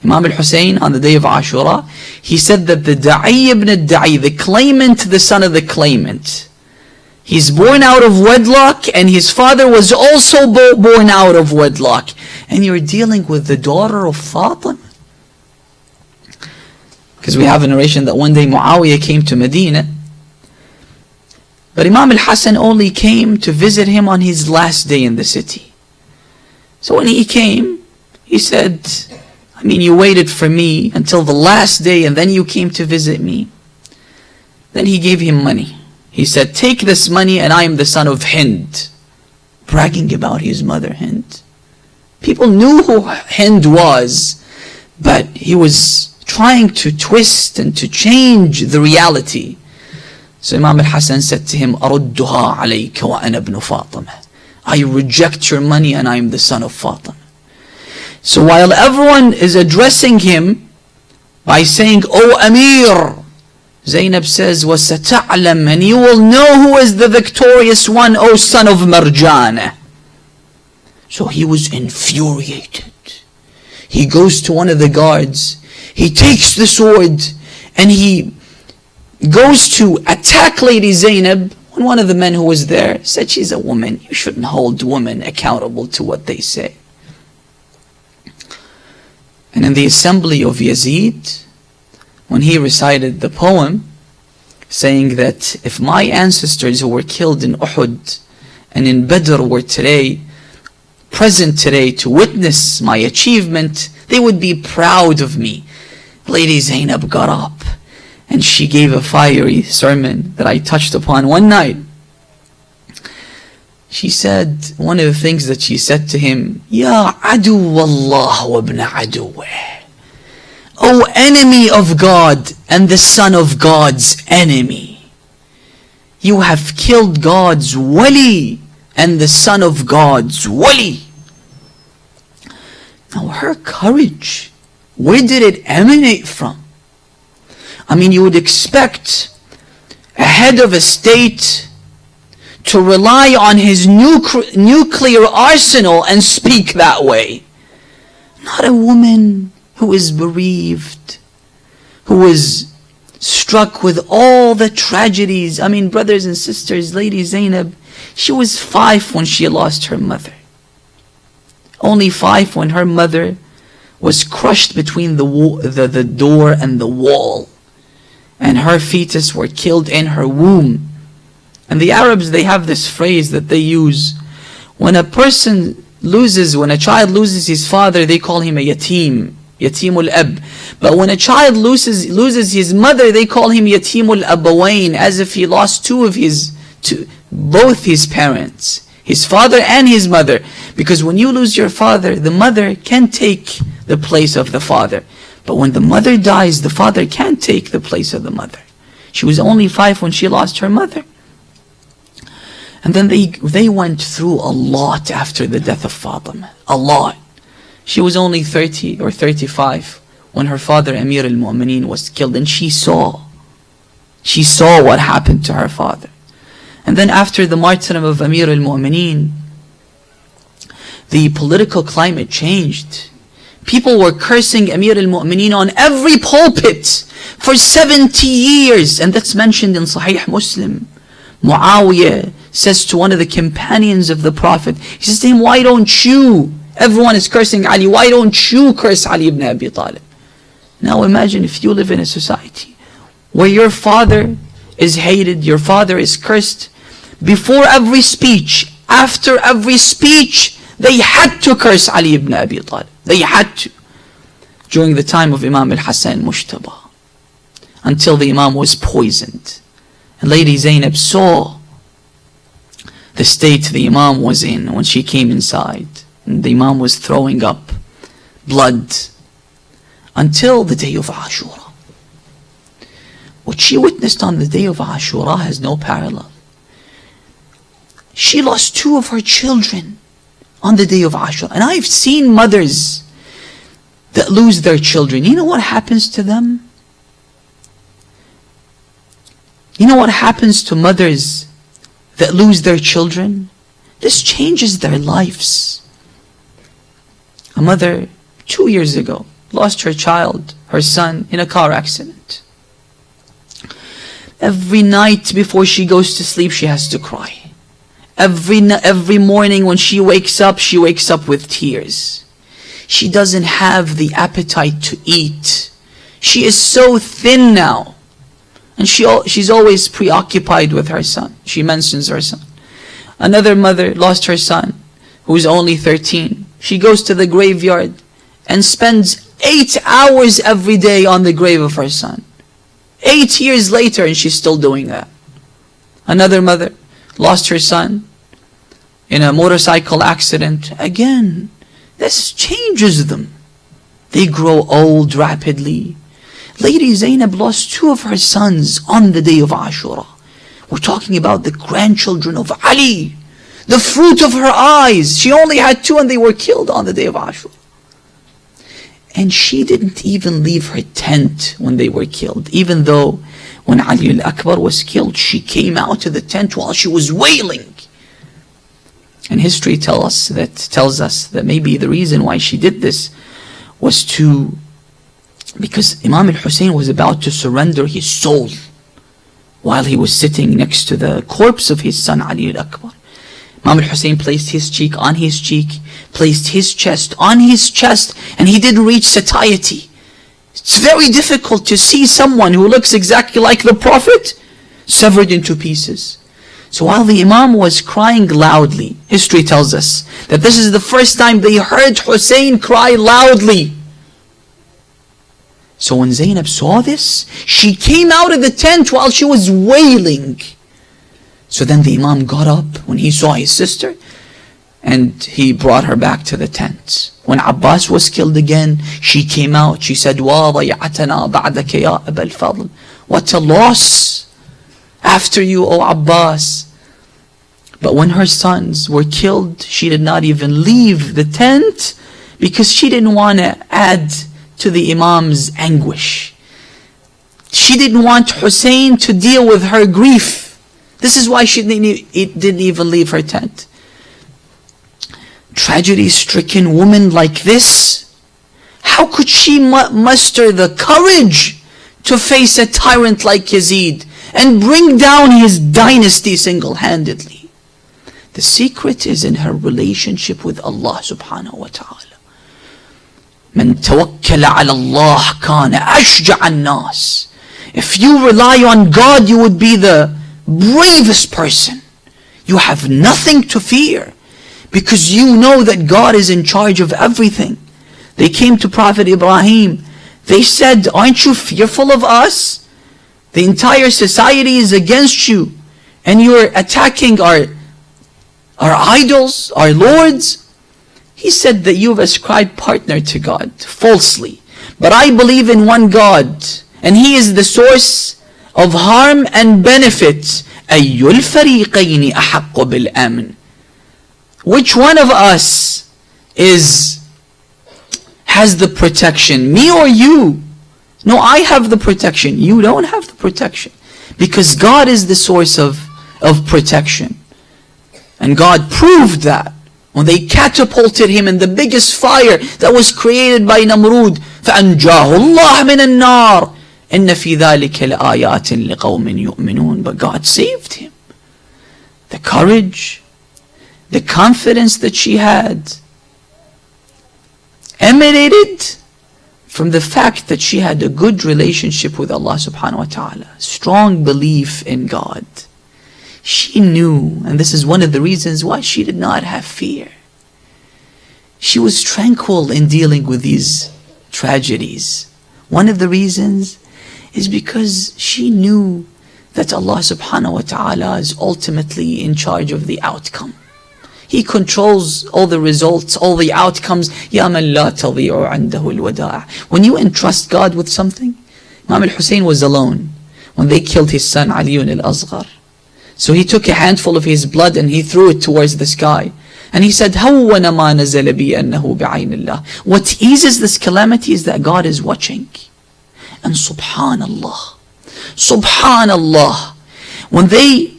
Imam al-Hussein, on the day of Ashura, he said that the Da'i ibn al-Da'i, the claimant, the son of the claimant, he's born out of wedlock, and his father was also born out of wedlock. And you're dealing with the daughter of Fatemah. Because we have a narration that one day Muawiyah came to Medina, but Imam al-Hassan only came to visit him on his last day in the city. So when he came, he said, I mean, you waited for me until the last day and then you came to visit me. Then he gave him money. He said, take this money and I am the son of Hind. Bragging about his mother Hind. People knew who Hind was, but he was trying to twist and to change the reality. So Imam al-Hassan said to him, أَرُدُّهَا عَلَيْكَ وَأَنَا ابْنُ فَاطِمَةَ. I reject your money and I am the son of Fatemah. So while everyone is addressing him by saying, O Amir, Zainab says, وَسَتَعْلَمْ, and you will know who is the victorious one, O son of Marjana. So he was infuriated. He goes to one of the guards, he takes the sword, and he goes to attack Lady Zainab. When one of the men who was there said, she's a woman, you shouldn't hold women accountable to what they say. And in the assembly of Yazid, when he recited the poem, saying that if my ancestors who were killed in Uhud and in Badr were today, present today to witness my achievement, they would be proud of me. Lady Zainab got up and she gave a fiery sermon that I touched upon one night. She said, one of the things that she said to him, Ya adu wallah wa ibn aduweh. O enemy of God and the son of God's enemy. You have killed God's wali and the son of God's wali. Now her courage, where did it emanate from? I mean, you would expect a head of a state to rely on his nuclear arsenal and speak that way. Not a woman who is bereaved, who is struck with all the tragedies. I mean, brothers and sisters, Lady Zainab, she was 5 when she lost her mother. Only 5 when her mother was crushed between the door and the wall, and her fetus were killed in her womb. And the Arabs, they have this phrase that they use. When a child loses his father, they call him a yatim, yatimul ab. But when a child loses his mother, they call him yatimul abawain, as if he lost both his parents, his father and his mother. Because when you lose your father, the mother can take the place of the father. But when the mother dies, the father can't take the place of the mother. She was only 5 when she lost her mother. And then they went through a lot after the death of Fatemah. A lot. She was only 30 or 35 when her father Amir al-Mu'mineen was killed, and she saw what happened to her father. And then after the martyrdom of Amir al-Mu'mineen, the political climate changed. People were cursing Amir al-Mu'mineen on every pulpit for 70 years. And that's mentioned in Sahih Muslim. Muawiyah says to one of the companions of the Prophet, he says to him, why don't you? Everyone is cursing Ali. Why don't you curse Ali ibn Abi Talib? Now imagine if you live in a society where your father is hated, your father is cursed. Before every speech, after every speech, they had to curse Ali ibn Abi Talib. They had to. During the time of Imam al-Hassan Mostafa, until the Imam was poisoned. And Lady Zainab saw the state the Imam was in when she came inside. And the Imam was throwing up blood until the day of Ashura. What she witnessed on the day of Ashura has no parallel. She lost 2 of her children on the day of Ashura. And I've seen mothers that lose their children. You know what happens to them? You know what happens to mothers that lose their children? This changes their lives. A mother 2 years ago lost her child, her son, in a car accident. Every night before she goes to sleep, she has to cry. Every morning when she wakes up with tears. She doesn't have the appetite to eat. She is so thin now. And she's always preoccupied with her son. She mentions her son. Another mother lost her son, who's only 13. She goes to the graveyard and spends 8 hours every day on the grave of her son. 8 years later, and she's still doing that. Another mother lost her son in a motorcycle accident. Again, this changes them. They grow old rapidly. Lady Zainab lost 2 of her sons on the day of Ashura. We're talking about the grandchildren of Ali, the fruit of her eyes. She only had 2 and they were killed on the day of Ashura. And she didn't even leave her tent when they were killed. Even though when Ali al-Akbar was killed, she came out of the tent while she was wailing. And history tells us that maybe the reason why she did this was because Imam al-Hussein was about to surrender his soul while he was sitting next to the corpse of his son Ali al-Akbar. Imam al-Hussein placed his cheek on his cheek, placed his chest on his chest, and he didn't reach satiety. It's very difficult to see someone who looks exactly like the Prophet severed into pieces. So while the Imam was crying loudly, history tells us that this is the first time they heard Hussein cry loudly. So when Zainab saw this, she came out of the tent while she was wailing. So then the Imam got up when he saw his sister, and he brought her back to the tent. When Abbas was killed again, she came out. She said, "Wa ضيعتنا بعدك يا أبا الفضل." What a loss after you, O Abbas. But when her sons were killed, she did not even leave the tent because she didn't want to add to the Imam's anguish. She didn't want Hussein to deal with her grief. This is why she didn't even leave her tent. Tragedy-stricken woman like this, how could she muster the courage to face a tyrant like Yazid and bring down his dynasty single-handedly? The secret is in her relationship with Allah subhanahu wa ta'ala. من توكل على الله كان أشجع الناس. If you rely on God, you would be the bravest person. You have nothing to fear because you know that God is in charge of everything. They came to Prophet Ibrahim. They said, "Aren't you fearful of us? The entire society is against you and you're attacking our idols, our lords." He said that you've ascribed partner to God falsely. But I believe in one God, and He is the source of harm and benefit. أَيُّ الْفَرِيقَيْنِ أَحَقُّ بِالْأَمْنِ. Which one of us has the protection, me or you? No, I have the protection. You don't have the protection. Because God is the source of protection. And God proved that when they catapulted him in the biggest fire that was created by Namrud. فَأَنْجَاهُ اللَّهُ مِنَ النَّارِ إِنَّ فِي ذَلِكَ لَآيَاتٍ لِقَوْمٍ يُؤْمِنُونَ. But God saved him. The courage, the confidence that she had emanated from the fact that she had a good relationship with Allah subhanahu wa ta'ala. Strong belief in God. She knew, and this is one of the reasons why she did not have fear. She was tranquil in dealing with these tragedies. One of the reasons is because she knew that Allah subhanahu wa ta'ala is ultimately in charge of the outcome. He controls all the results, all the outcomes. يَا مَنْ لَا تَضِيعُ عِنْدَهُ الْوَدَاعِ. When you entrust God with something, Imam al-Hussein was alone when they killed his son Ali al-Asghar. So he took a handful of his blood and he threw it towards the sky. And he said, هَوَّنَ مَا نَزَلَ بِي أَنَّهُ بِعَيْنِ اللَّهِ. What eases this calamity is that God is watching. And subhanallah, subhanallah, when they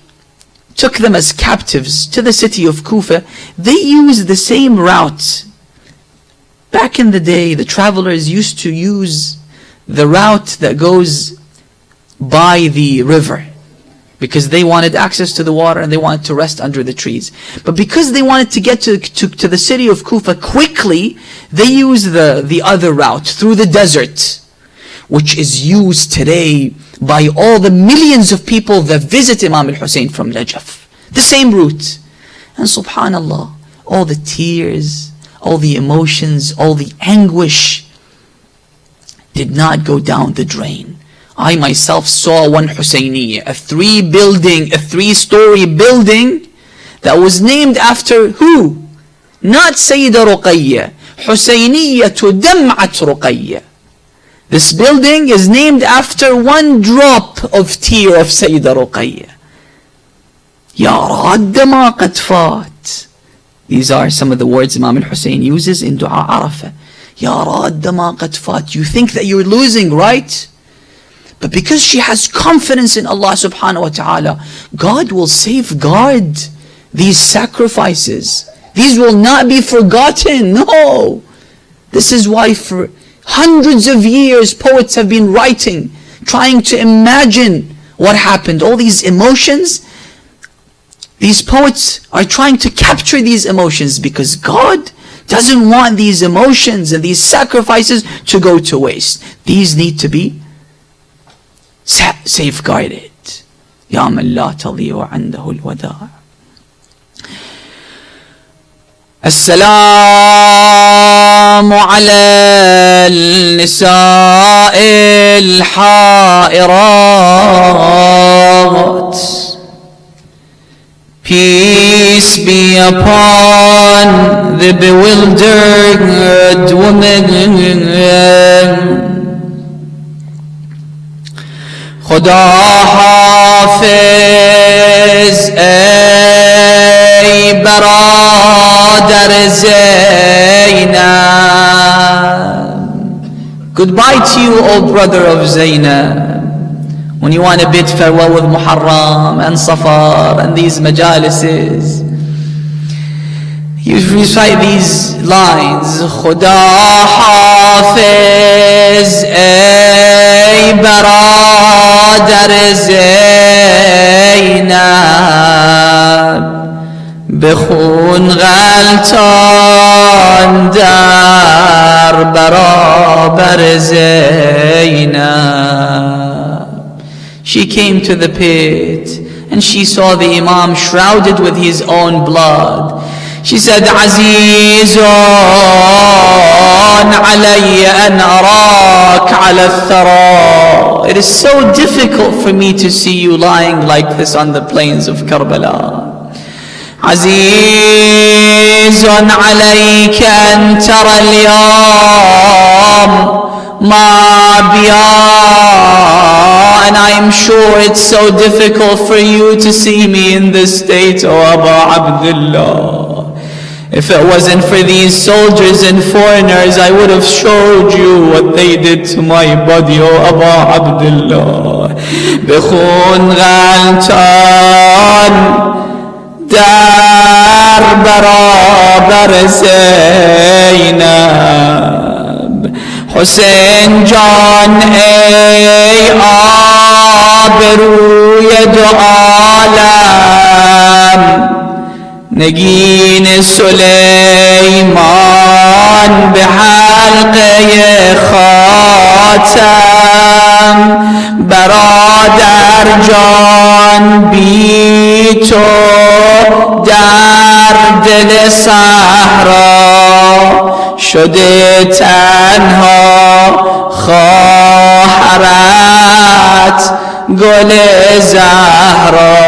took them as captives to the city of Kufa, they used the same route. Back in the day, the travelers used to use the route that goes by the river, because they wanted access to the water and they wanted to rest under the trees. But because they wanted to get to the city of Kufa quickly, they used the other route through the desert, which is used today by all the millions of people that visit Imam al-Hussein from Najaf. The same route. And subhanallah, all the tears, all the emotions, all the anguish did not go down the drain. I myself saw one Husayniyya, a three-story building that was named after who? Not Sayyida Ruqayya. Husayniyatu Dam'at Ruqayya. This building is named after one drop of tear of Sayyida Ruqayya. Ya Radda ma qad fat. These are some of the words Imam al-Hussein uses in Dua Arafah. Ya Radda ma qad fat. You think that you're losing, right? But because she has confidence in Allah subhanahu wa ta'ala, God will safeguard these sacrifices. These will not be forgotten. No. This is why for hundreds of years poets have been writing, trying to imagine what happened. All these emotions, these poets are trying to capture these emotions, because God doesn't want these emotions and these sacrifices to go to waste. These need to be safeguarded. Ya man la tadhi'u 'indahu al-wada'. السلام على النساء الحائرات. Peace be upon the bewildered women. خدا حافظ ای برادر Zainab. Goodbye to you, O brother of Zainab. When you want to bid farewell with Muharram and Safar and these majalises, you recite these lines. خدا حافظ ای برادر زینب، به خون غلطان در برابر زینب. She came to the pit and she saw the Imam shrouded with his own blood. She said, عزيز علي أن أراك على الثرى. It is so difficult for me to see you lying like this on the plains of Karbala. عزيز عليك أن ترى اليوم ما بيا. And I am sure it's so difficult for you to see me in this state, O Abu Abdullah. If it wasn't for these soldiers and foreigners, I would have showed you what they did to my body, O Abu Abdullah. بخون غلطان در برابر زینب. حسین جان ای آبروی دو عالم، نگین سلیمان به حلقه خاتم. برادر جان be تو در دل صحرا شده تنها، خواهرت گل Zahra.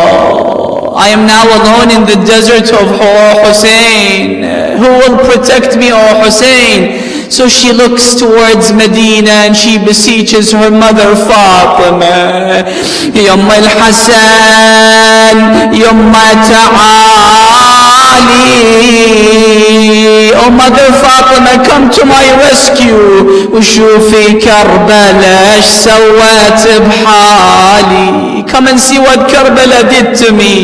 I am now alone in the desert of Hussein. Who will protect me, O Hussein? So she looks towards Medina and she beseeches her mother Fatemah. Yum al-Hasan, Yum ta'al. Ali. Oh Mother Fatemah, come to my rescue. وشوفي Karbala ايش سوت بحالي. Come and see what Karbala did to me.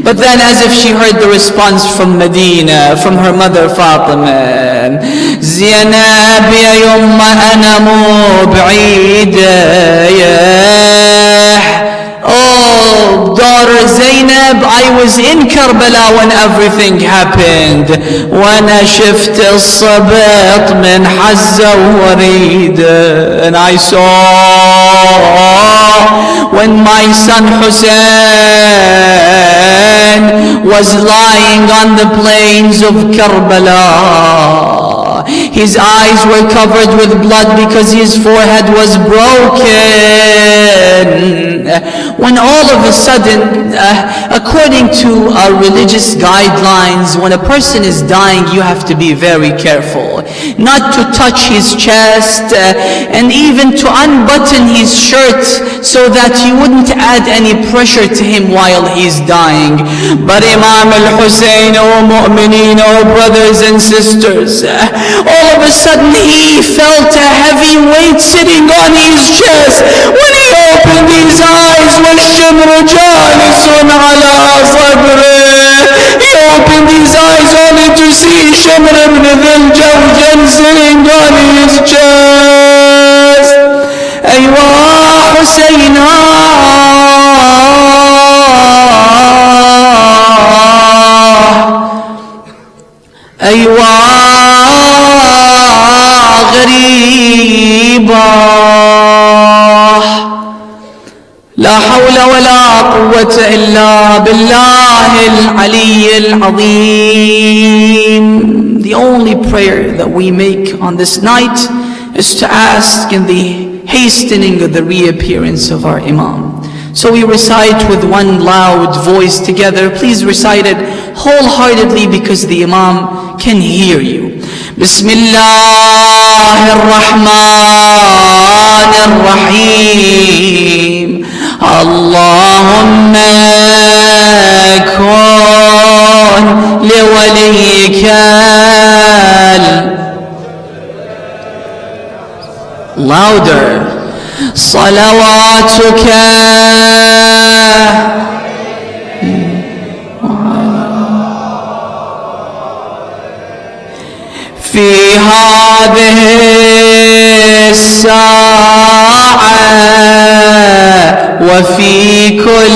But then, as if she heard the response from Medina, from her mother Fatemah, Zainab ya yumma ana mu ba'ida. Oh, daughter Zainab, I was in Karbala when everything happened. وأنا شفت الصبط من حزة ووريد. And I saw when my son Hussein was lying on the plains of Karbala. His eyes were covered with blood because his forehead was broken. When all of a sudden, according to our religious guidelines, when a person is dying, you have to be very careful. Not to touch his chest and even to unbutton his shirt so that you wouldn't add any pressure to him while he's dying. But Imam al-Hussein, oh mu'mineen, oh brothers and sisters, all of a sudden he felt a heavy weight sitting on his chest. When he opened his eyes, والشمر جالس على صدره. He opened his eyes only to see Shamr ibn Dhil Jawjan sitting on his chest. أيوة حسينا أيوة غريبة. لا حول ولا قوة إلا بالله العلي العظيم. The only prayer that we make on this night is to ask in the hastening of the reappearance of our Imam. So we recite with one loud voice together. Please recite it wholeheartedly because the Imam can hear you. Bismillah ar-Rahman ar-Rahim. Allahumma kun liwaliyika. Louder. Salawatuka. في هذه الساعة وفي كل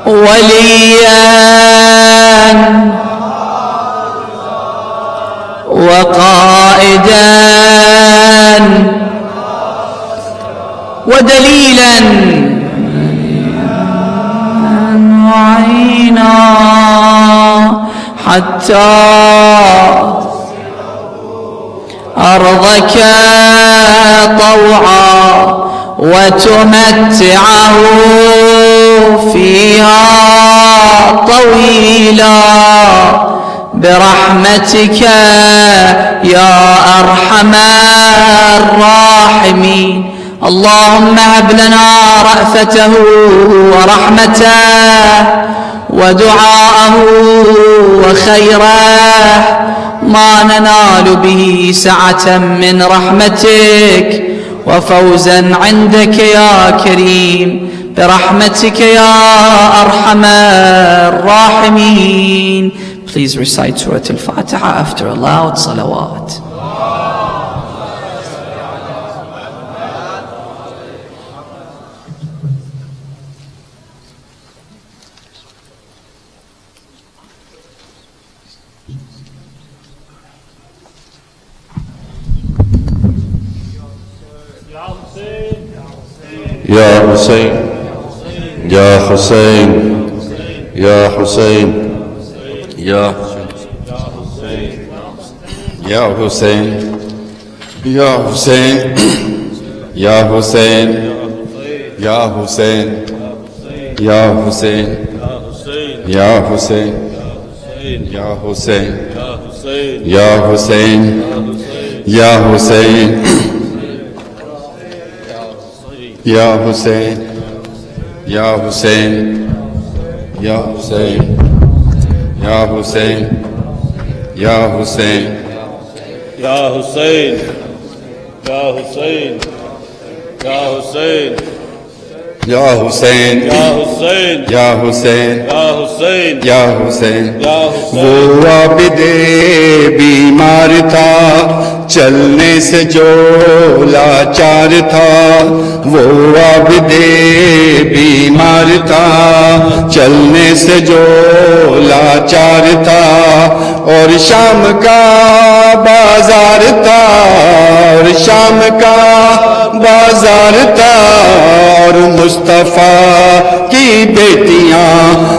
وليا وقائدا ودليلا وعينا حتى أرضك طوعا وتمتعه فيها طويلا برحمتك يا أرحم الراحمين. اللهم هب لنا رأفته ورحمته ودعاءه وخيره ما ننال به سعة من رحمتك وفوزا عندك يا كريم برحمتك يا أرحم الراحمين. Please recite Surah Al-Fatiha after a loud salawat. Ya Hussein, Ya Hussein, Ya Hussein, Ya Ya Hussein, Ya Hussein, Ya Hussein, Ya Hussein, Ya Hussein, Ya Hussein, Ya Hussein, Ya Hussein, Ya Hussein, Ya Hussein, Ya Hussein, Ya Hussein, Ya Hussein, Ya Hussein, Ya Hussein, Ya Hussein, Ya Hussein, Ya Hussein, Ya Hussein, Ya Hussein, Ya Hussein, Ya Hussein. Ya وہ Hussein. عابد بیمار تھا چلنے سے جو لاچار تھا وہ عابد بیمار تھا چلنے سے جو لاچار تھا اور شام کا بازار تھا اور شام کا بازار تھا اور مصطفیٰ کی بیٹیاں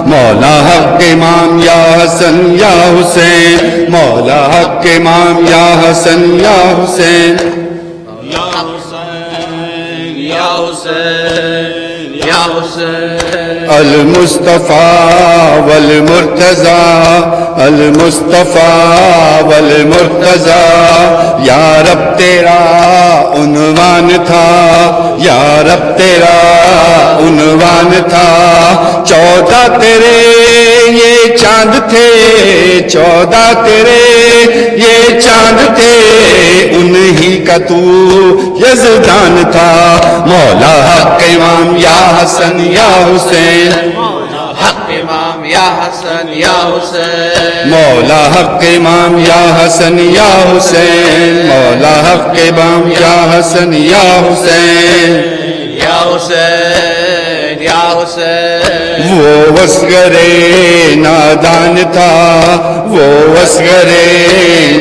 مولا حق امام یا حسن یا حسین مولا حق امام یا حسن یا حسین Ya Hussein, Ya Hussein, Ya Hussein. المصطفیٰ والمرتضیٰ المصطفیٰ والمرتضیٰ یا رب تیرا عنوان تھا یا رب تیرا عنوان تھا 14 تیرے یہ چاند تھے 14 تیرے یہ چاند تھے انہی کا تو یزدان تھا مولا حق امام یا حسن یا حسین حق امام یا حسن یا حسین. مولا حق امام یا حسن یا حسین مولا حق امام یا حسن یا حسین Ya Hussein, Ya Hussein. وہ اصغر نادان تھا وہ اصغر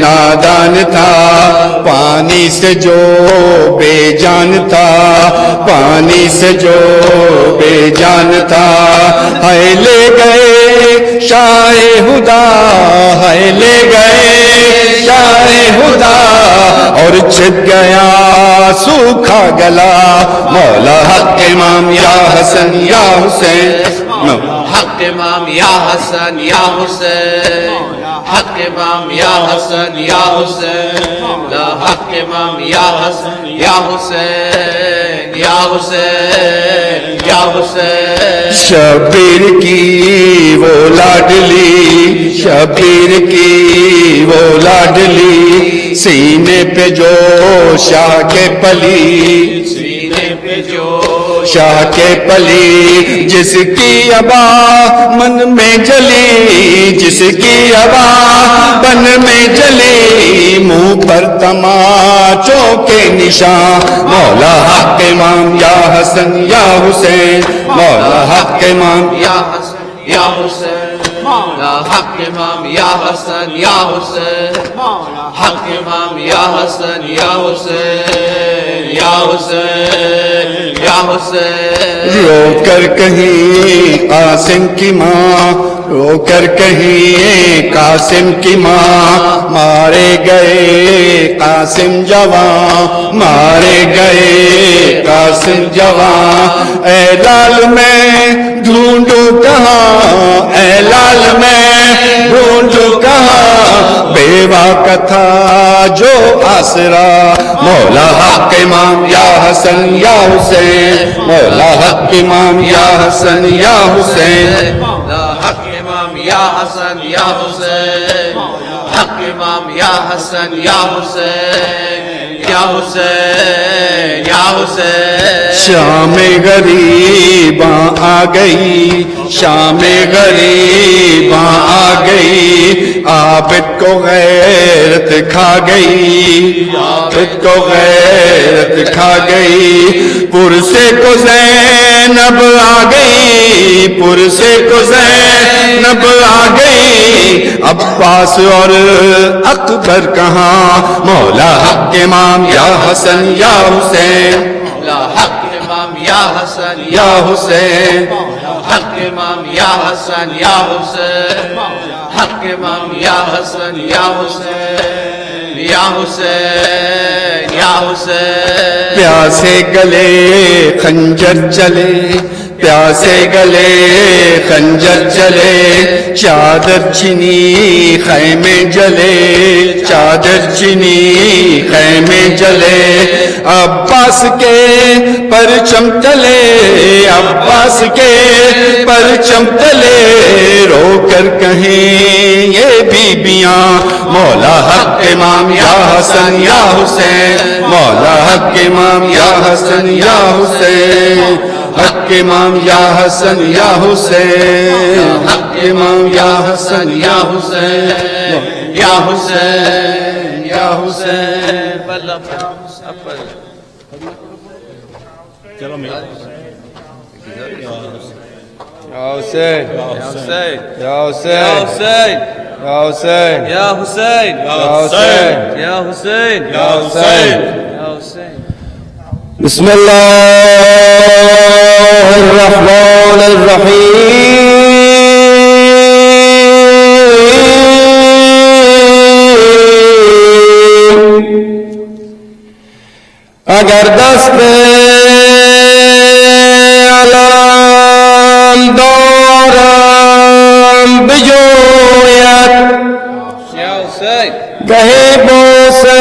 نادان تھا پانی سے جو بے جان تھا پانی سے جو بے جان تھا ہے لے گئے شاہ خدا ہے لے گئے شاہ خدا اور چھپ گیا سوکھا گلا مولا حق امام یا حسن یا حسین حق امام یا حسن یا حسین. حق امام یا حسن یا حسین. لا حق امام یا حسن یا حسین یا حسین یا حسین. شبیر کی وہ لاڈلی شبیر کی وہ لاڈلی سینے پہ جو شاہ کے پلی سینے پہ جو شاہ کے پلی جس کی ابا من میں جلی جس کی ابا من میں جلی منہ پر تماچوں کے نشان مولا حق امام یا حسن یا حسین مولا حق امام یا حسن یا حسین. لا حق امام یا حسن یا حسین. حق امام یا حسن یا حسین یا حسین یا حسین. رو کر کہیں قاسم کی ماں رو کر کہیں قاسم کی ماں مارے گئے قاسم جوان مارے گئے قاسم جوان اے لال میں ڈھونڈوں کہاں اے لال میں ڈھونڈوں کہاں بیوہ کا تھا جو آسرا مولا حق امام یا حسن یا حسین مولا حق امام یا حسن یا حسین لا حق امام یا حسن یا حسین. حق امام یا حسن یا حسین یا حسین یا حسین. شام غریباں آ گئی شام غریباں آ گئی عابد کو غیرت کھا گئی عابد کو غیرت کھا گئی پرسے کو زینب آ گئی پرسے کو زینب آ گئی عباس اور اکبر کہاں مولا حق امام یا حسن یا حسین لا حق امام یا حسن یا حسین حق امام یا حسن یا حسین. حق امام یا حسن یا حسین یا حسین یا حسین. پیاسے گلے خنجر چلے प्यासे गले खंजर चले चादर चीनी खैमे जले चादर चीनी खैमे जले अब्बास के परचम तले अब्बास के परचम तले रोकर कहें ये बीबियां मौला हक इमाम या हसन या हुसैन मौला हक इमाम या हसन या हुसैन हक इमाम या हसन या हुसैन हक इमाम या हसन या हुसैन या हुसैन या Hussain Hussein, Ya Hussein, Ya Hussein, Ya Hussein, Ya Hussein, Ya Hussein, Ya Hussein, Ya Hussein, Ya Hussein. بسم الله الرحمن الرحيم اگر دست علم دارم بجوید گهی بوسه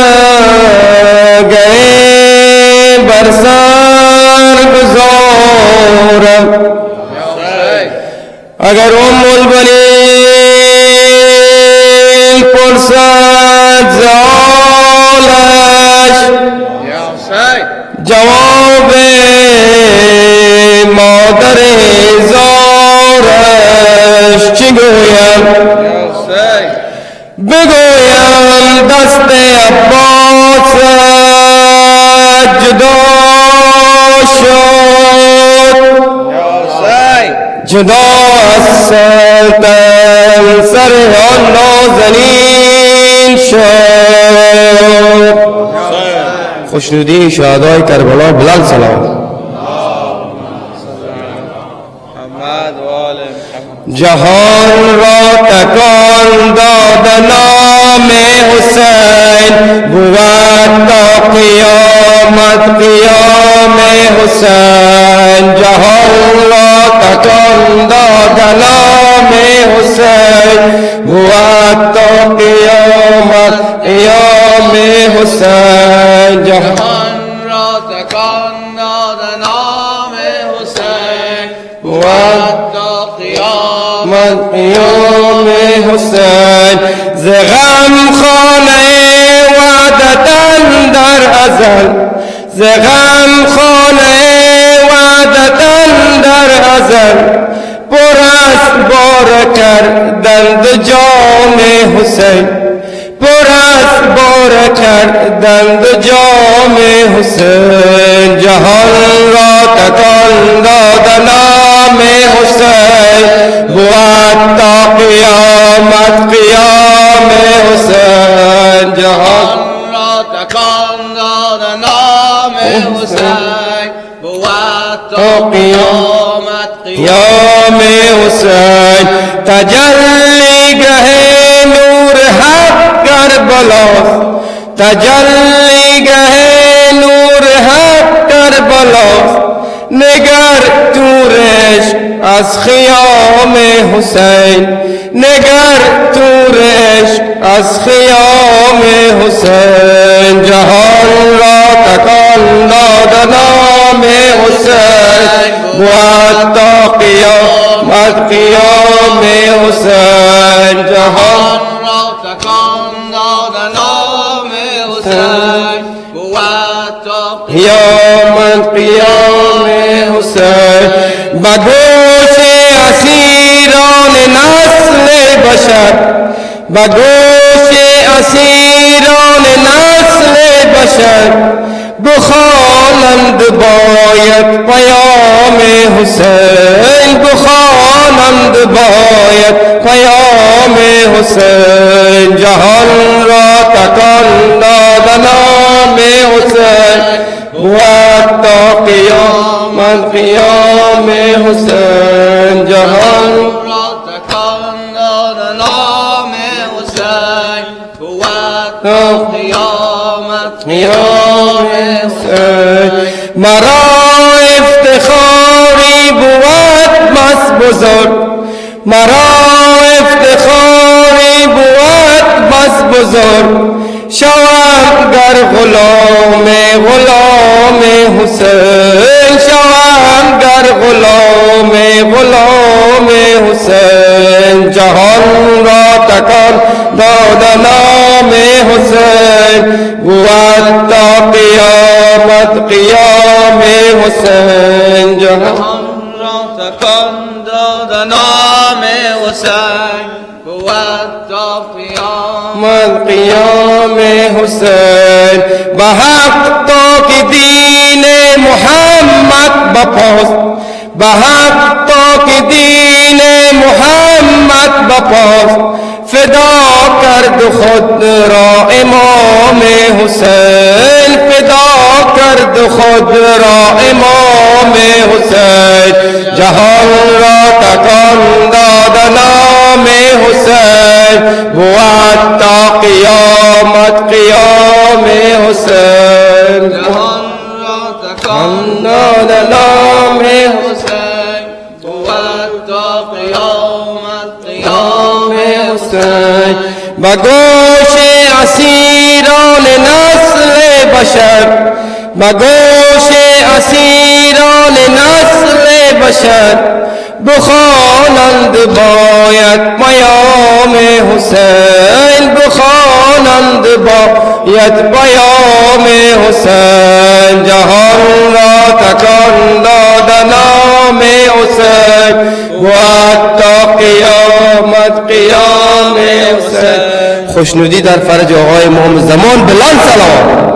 گهی برسر گزارم اگر البنین پرسد زالش جواب مادر زارش چی گویم بگویم دست عباس جدا شد جدا از سلطن سر آن نازنین شد خوشنودی شهدای کربلا بلند سلام جهان را تکان داد نام حسین بود تا قیامت قیام حسین جهان را تکان داد نام حسین بود تا قیامت قیام حسین جهان را تکان داد نام حسین بود من قیام حسین ز غم خانه وعدتن در ازل ز غم خانه وعدتن در ازل پر است بار کردند جام حسین پر است بار کردند جام حسین جهان را تکان داد نام حسین بود تا قیامت قیام حسین جهان را تکان داد نام حسین بود تا قیامت قیام حسین تجلی گه نور حق کربلاست تجلی گه نور حق کربلاست نگر تورش از خیام حسین نگر تورش از خیام حسین جهان را تکان داد نام حسین بود تا قیامت قیام حسین جهان را تکان داد نام حسین بود تا قیامت قیام حسین بگوش اسیران نسل بشر بگوش اسیران نسل بشر بخوانند باید پیام حسین بخوانند باید پیام حسین جهان را تکان داد نام حسین بود تا قیامت قیام حسین جهان را تکان داد نام حسین بود تا قیامت قیام حسین مرا افتخاری بود بزرگ مرا افتخاری بود بس بزرگ شوم گر غلام حسین شوم گر غلام حسین جهان را تکان داد نام حسین بود تا قیامت قیام حسین جهان را تکان داد نام حسین بود تا قیام حسین بحق تا کہ دین محمد بپاست بحق تا کہ دین محمد بپاست فدا کرد خود را امام حسین فدا کرد خود را امام حسین جهان را تکان داد نام حسین بود تا قیامت قیام حسین جهان را تکان داد نام حسین بود تا قیامت قیام حسین بگوش اسیران نسل بشر بگوش اسیران نسل بشر بخوانند باید پیام حسین بخوانند باید پیام حسین جهان را تکان داد نام حسین بود تا قیامت قیام حسین خوشنودی در فرج آقای محمد زمان بلند سلام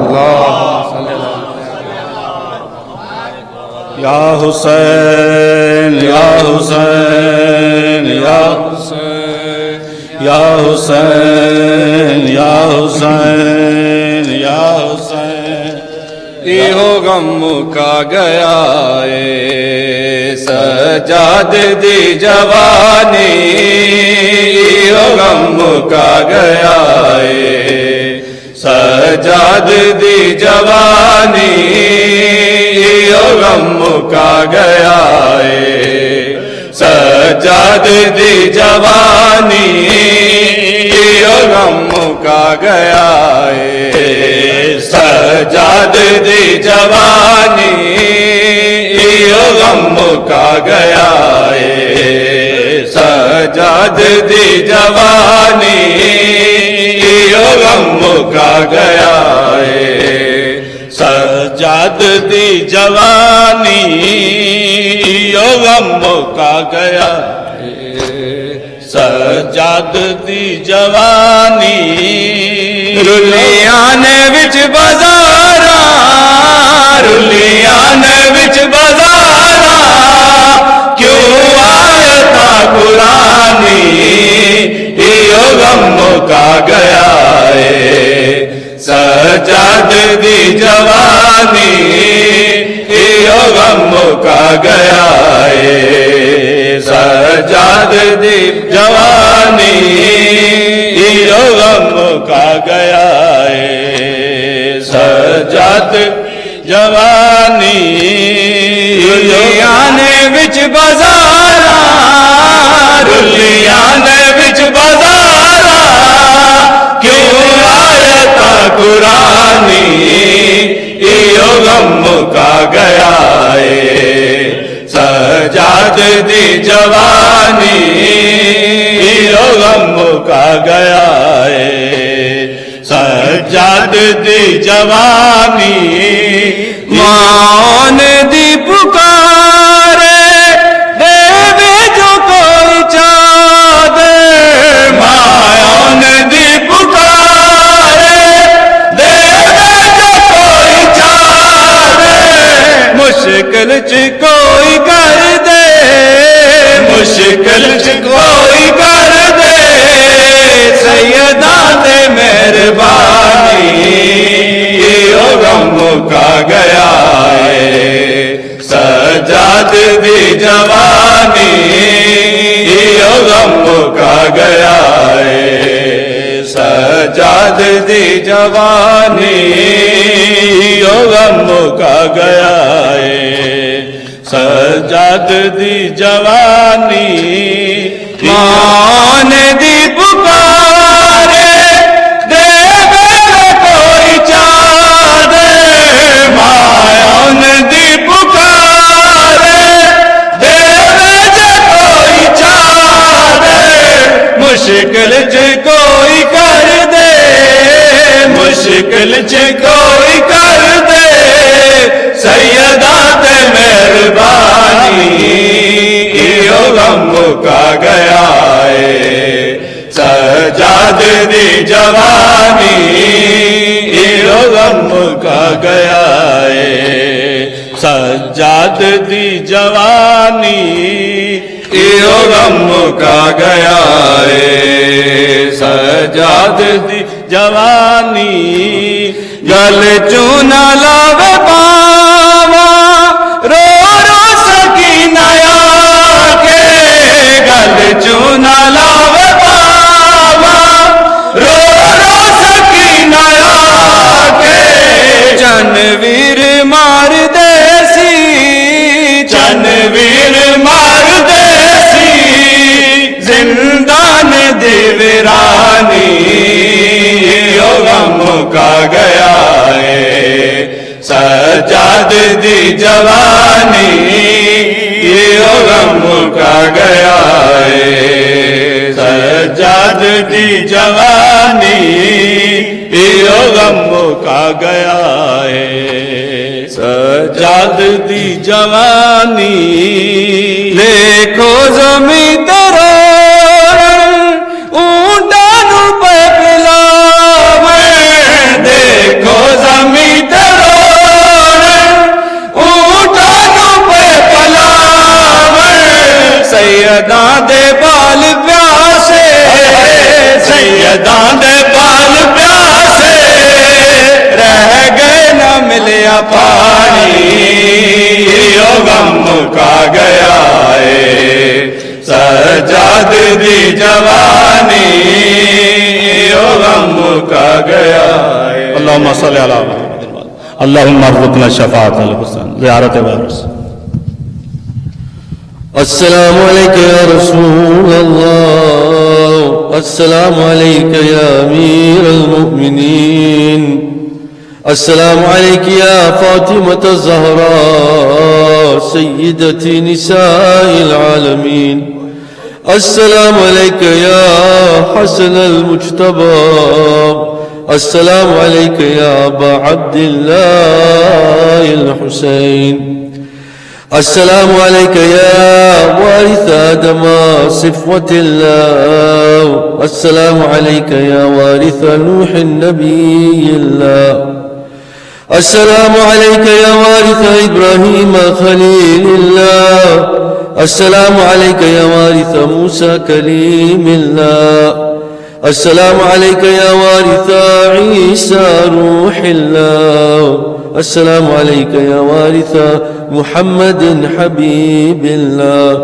یا حسین یا حسین یا حسین یا حسین یا حسین یا حسین یہ غم کا گیا ہے سجاد دی جوانی یہ غم کا گیا ہے سجاد دی جوانی غم کا گیا ہے سجاد دی جوانی غم کا گیا ہے سجاد دی جوانی غم کا گیا ہے سجاد دی جوانی غم کا گیا ہے سجاد دی جوانی غم کا گیا سجاد دی جوانی رلیاں وچ بازارا رلیاں وچ بازارا کیوں آیا تھا قرآنی غم کا گیا ہے سجاد دی جوانی غم کا گیا ہے سجاد دی جوانی غم کا گیا ہے سجاد جوانی رلیاں وچ بازارا رلیاں وچ بازارا کیوں آیا تھا قرآنی غم کا گیا ہے سجاد دی جوانی غم کا گیا ہے سجاد دی جوانی مان دی پکارے دے جو کوئی چاد مان دی پکارے دے جو کوئی چاد مشکل چ کوئی کر دے مشکل چ کوئی کر دے سیدہ تے مہربانی غم کا گیا ہے سجاد دی جوانی غم کا گیا ہے سجاد دی جوانی غم کا گیا ہے سجاد دی جوانی مان دی پکارے دے میرے کوئی چار مان دی پکارے دے میرے کوئی چار مشکل چ کوئی کر دے مشکل چ کوئی کر دے سیدہ تے مہربانی ایو غم مکا گیا ہے سجاد دی جوانی ایو غم مکا گیا ہے سجاد دی جوانی ایو غم مکا گیا ہے سجاد دی جوانی گل چونا لاوے پاوا رو رو سکینہ کے گل چونا لاوے پاوا رو رو سکینہ کے چن ویر مار دیسی چن ویر مار دیسی زندان دی ویرانی غم کا گیا ہے سجاد دی جوانی یہ غم کا گیا ہے سجاد دی جوانی یہ غم کا گیا ہے سجاد دی جوانی دیکھو زمین ترا دیکھو زمین سیداں دے بال پیاسے سیداں دے بال پیاسے رہ گئے نہ ملیا پانی یہ غم کا گیا ہے سجاد دی جوانی یہ غم کا گیا ہے اللہم صلی علی محمد اللہم ارزقنا الشفاعۃ الحسن زیارت وارث السلام علیکہ یا رسول اللہ السلام علیکہ یا امیر المؤمنین السلام علیکہ یا فاطمة الزہراء سیدتی نساء العالمین السلام علیکہ یا حسن المجتبى السلام علیکہ یا ابا عبداللہ الحسین السلام علیکہ یا وارث آدم صفوة اللہ السلام علیکہ یا وارث نوح النبی اللہ السلام علیکہ یا وارث ابراہیم خلیل اللہ السلام علیکہ یا وارث موسیٰ کلیم اللہ السلام علیکہ یا وارث عیسیٰ روح اللہ السلام علیکہ یا وارث محمد حبیب اللہ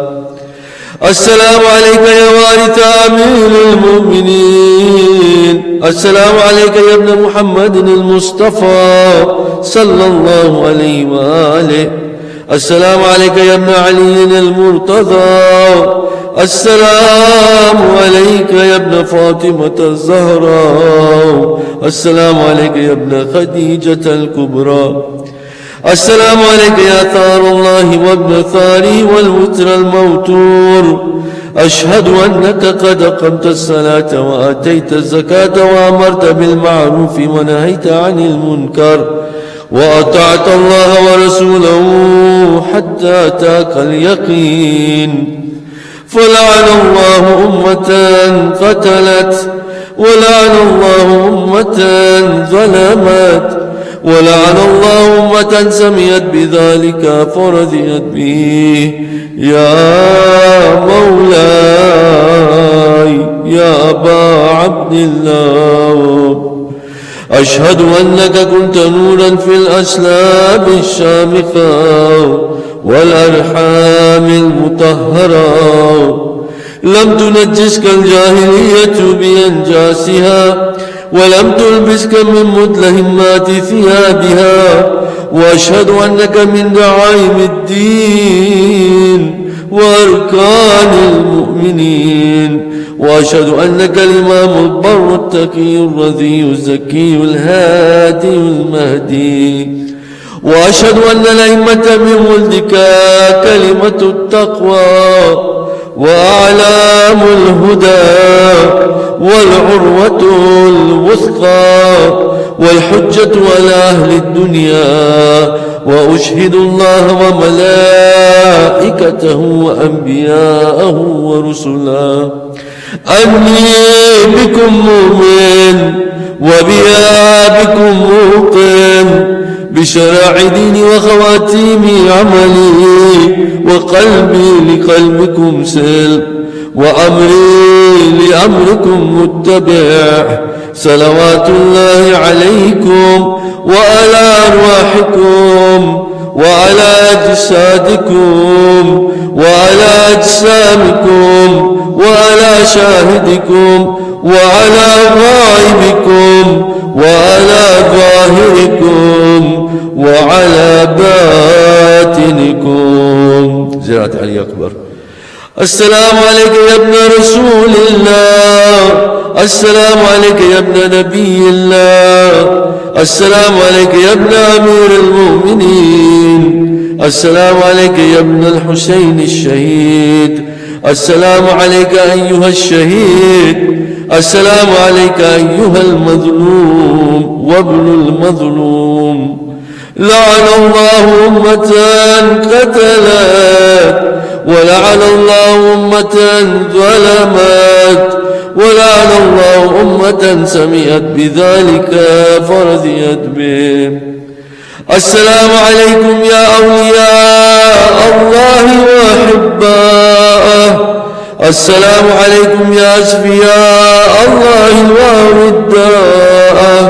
السلام علیکہ یا وارث امیر المؤمنین السلام علیکہ یا ابن محمد المصطفى صلی اللہ علیہ وآلہ السلام علیکہ یا ابن علی المرتضى السلام علیکہ یا ابن فاطمة الزہراء السلام علیکہ یا ابن خدیجة الکبریٰ السلام علیکہ یا ثار اللہ وابن ثاری والوتر الموتور اشہد انک قد اقمت الصلاة وآتیت الزکاة وامرت بالمعروف ونہیت عن المنکر وأطعت الله ورسوله حتى أتاك اليقين فلعن الله أمة قتلت ولعن الله أمة ظلمت ولعن الله أمة سميت بذلك فرضيت به يا مولاي يا أبا عبد الله أشهد أنك كنت نورا في الأسلاب الشامخة والأرحام المطهرة لم تنجسك الجاهلية بأنجاسها ولم تلبسك من مدلهمات ثيابها وأشهد أنك من دعائم الدين وأركان المؤمنين، وأشهد أنك الإمام البر التقي الرضي الزكي الهادي المهدي، وأشهد أن الأئمة من ولدك كلمة التقوى وأعلام الهدى والعروة الوثقى والحجة على أهل الدنيا. وأشهد الله وملائكته وأنبياءه ورسله أني بكم مؤمن وبيا بكم موقن، بشرع ديني وخواتيم عملي، وقلبي لقلبكم سلم، وأمري لأمركم متبع. صلوات الله عليكم وعلى أرواحكم وعلى أجسادكم وعلى أجسامكم وعلى شاهدكم وعلى غائبكم وعلى ظاهركم وعلى باطنكم. زيارة علي أكبر. السلام عليك يا ابن رسول الله، السلام عليك يا ابن نبي الله، السلام عليك يا ابن أمير المؤمنين، السلام عليك يا ابن الحسين الشهيد، السلام عليك أيها الشهيد، السلام عليك أيها المظلوم وابن المظلوم. لعن الله أمة قتلت، ولعن الله أمة ظلمت، ولعن الله أمة سمعت بذلك فرضيت به. السلام عليكم يا أولياء الله وأحباءه، السلام عليكم يا أصفياء الله وأوداءه،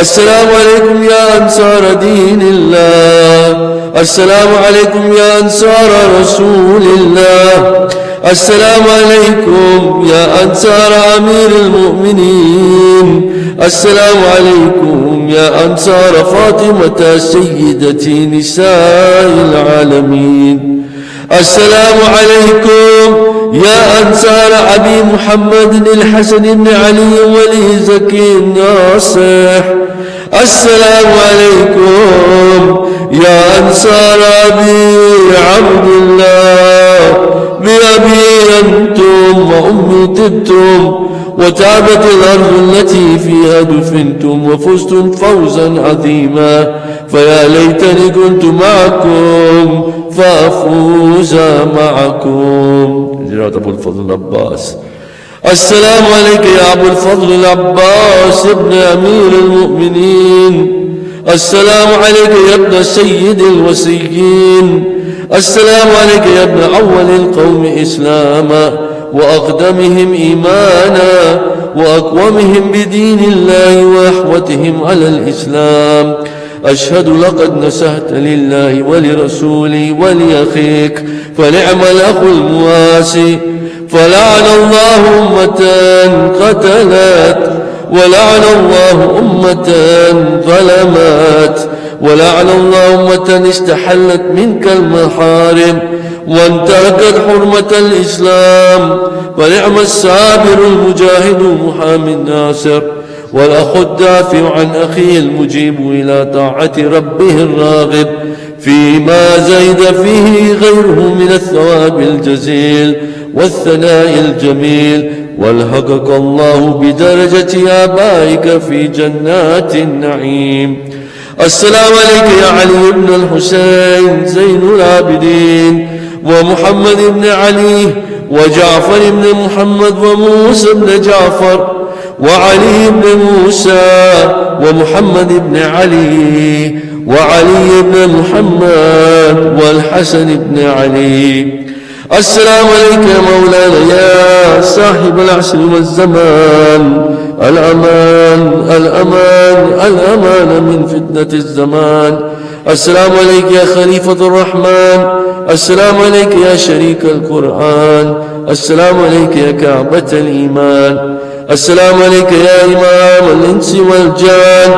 السلام عليكم يا أنصار دين الله، السلام عليكم يا أنصار رسول الله، السلام عليكم يا أنصار أمير المؤمنين، السلام عليكم يا أنصار فاطمة سيدة نساء العالمين، السلام عليكم يا أنصار أبي محمد الحسن بن علي ولي زكي الناصح، السلام عليكم يا أنصار أبي عبد الله، بأبي أنتم وأمي تبتم، وتابت الأرض التي فيها دفنتم، وفزتم فوزا عظيما، فيا ليتني كنت معكم فأفوز معكم. جلالة أبو الفضل العباس. السلام عليك يا أبو الفضل العباس ابن أمير المؤمنين، السلام عليك يا ابن سيد الوسيين، السلام عليك يا ابن أول القوم إسلاما وأقدمهم إيمانا وأقومهم بدين الله وأحوتهم على الإسلام. أشهد لقد نسهت لله ولرسولي ولأخيك، فنعم الأخ المواسي. فلعن الله أمة قتلت، ولعن الله أمة ظلمت، ولعن الله أمة استحلت منك المحارم وانتهكت حرمة الإسلام. فنعم السابر المجاهد محامي الناصر، والأخ الدافع عن أخيه المجيب إلى طاعة ربه الراغب فيما زيد فيه غيره من الثواب الجزيل والثناء الجميل، والحقك الله بدرجة آبائك في جنات النعيم. السلام عليك يا علي بن الحسين زين العابدين، ومحمد بن علي، وجعفر بن محمد، وموسى بن جعفر، وعلي بن موسى، ومحمد بن علي، وعلي بن محمد، والحسن بن علي. السلام عليك يا مولانا يا صاحب العصر والزمان، الأمان الأمان الأمان من فتنة الزمان. السلام عليك يا خليفة الرحمن، السلام عليك يا شريك القرآن، السلام عليك يا كعبة الإيمان. السلام عليك يا إمام الإنس والجان،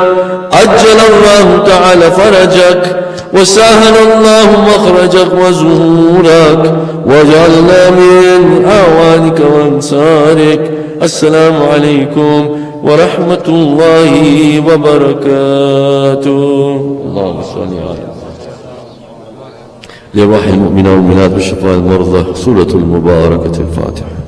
عجل الله تعالى فرجك وسهل الله مخرجك وزهورك وجعلنا من أعوانك وأنصارك. السلام عليكم ورحمة الله وبركاته. اللهم صل على لأرواح المؤمنين والمؤمنات بالشفاء المرضى. سورة المباركة الفاتحة.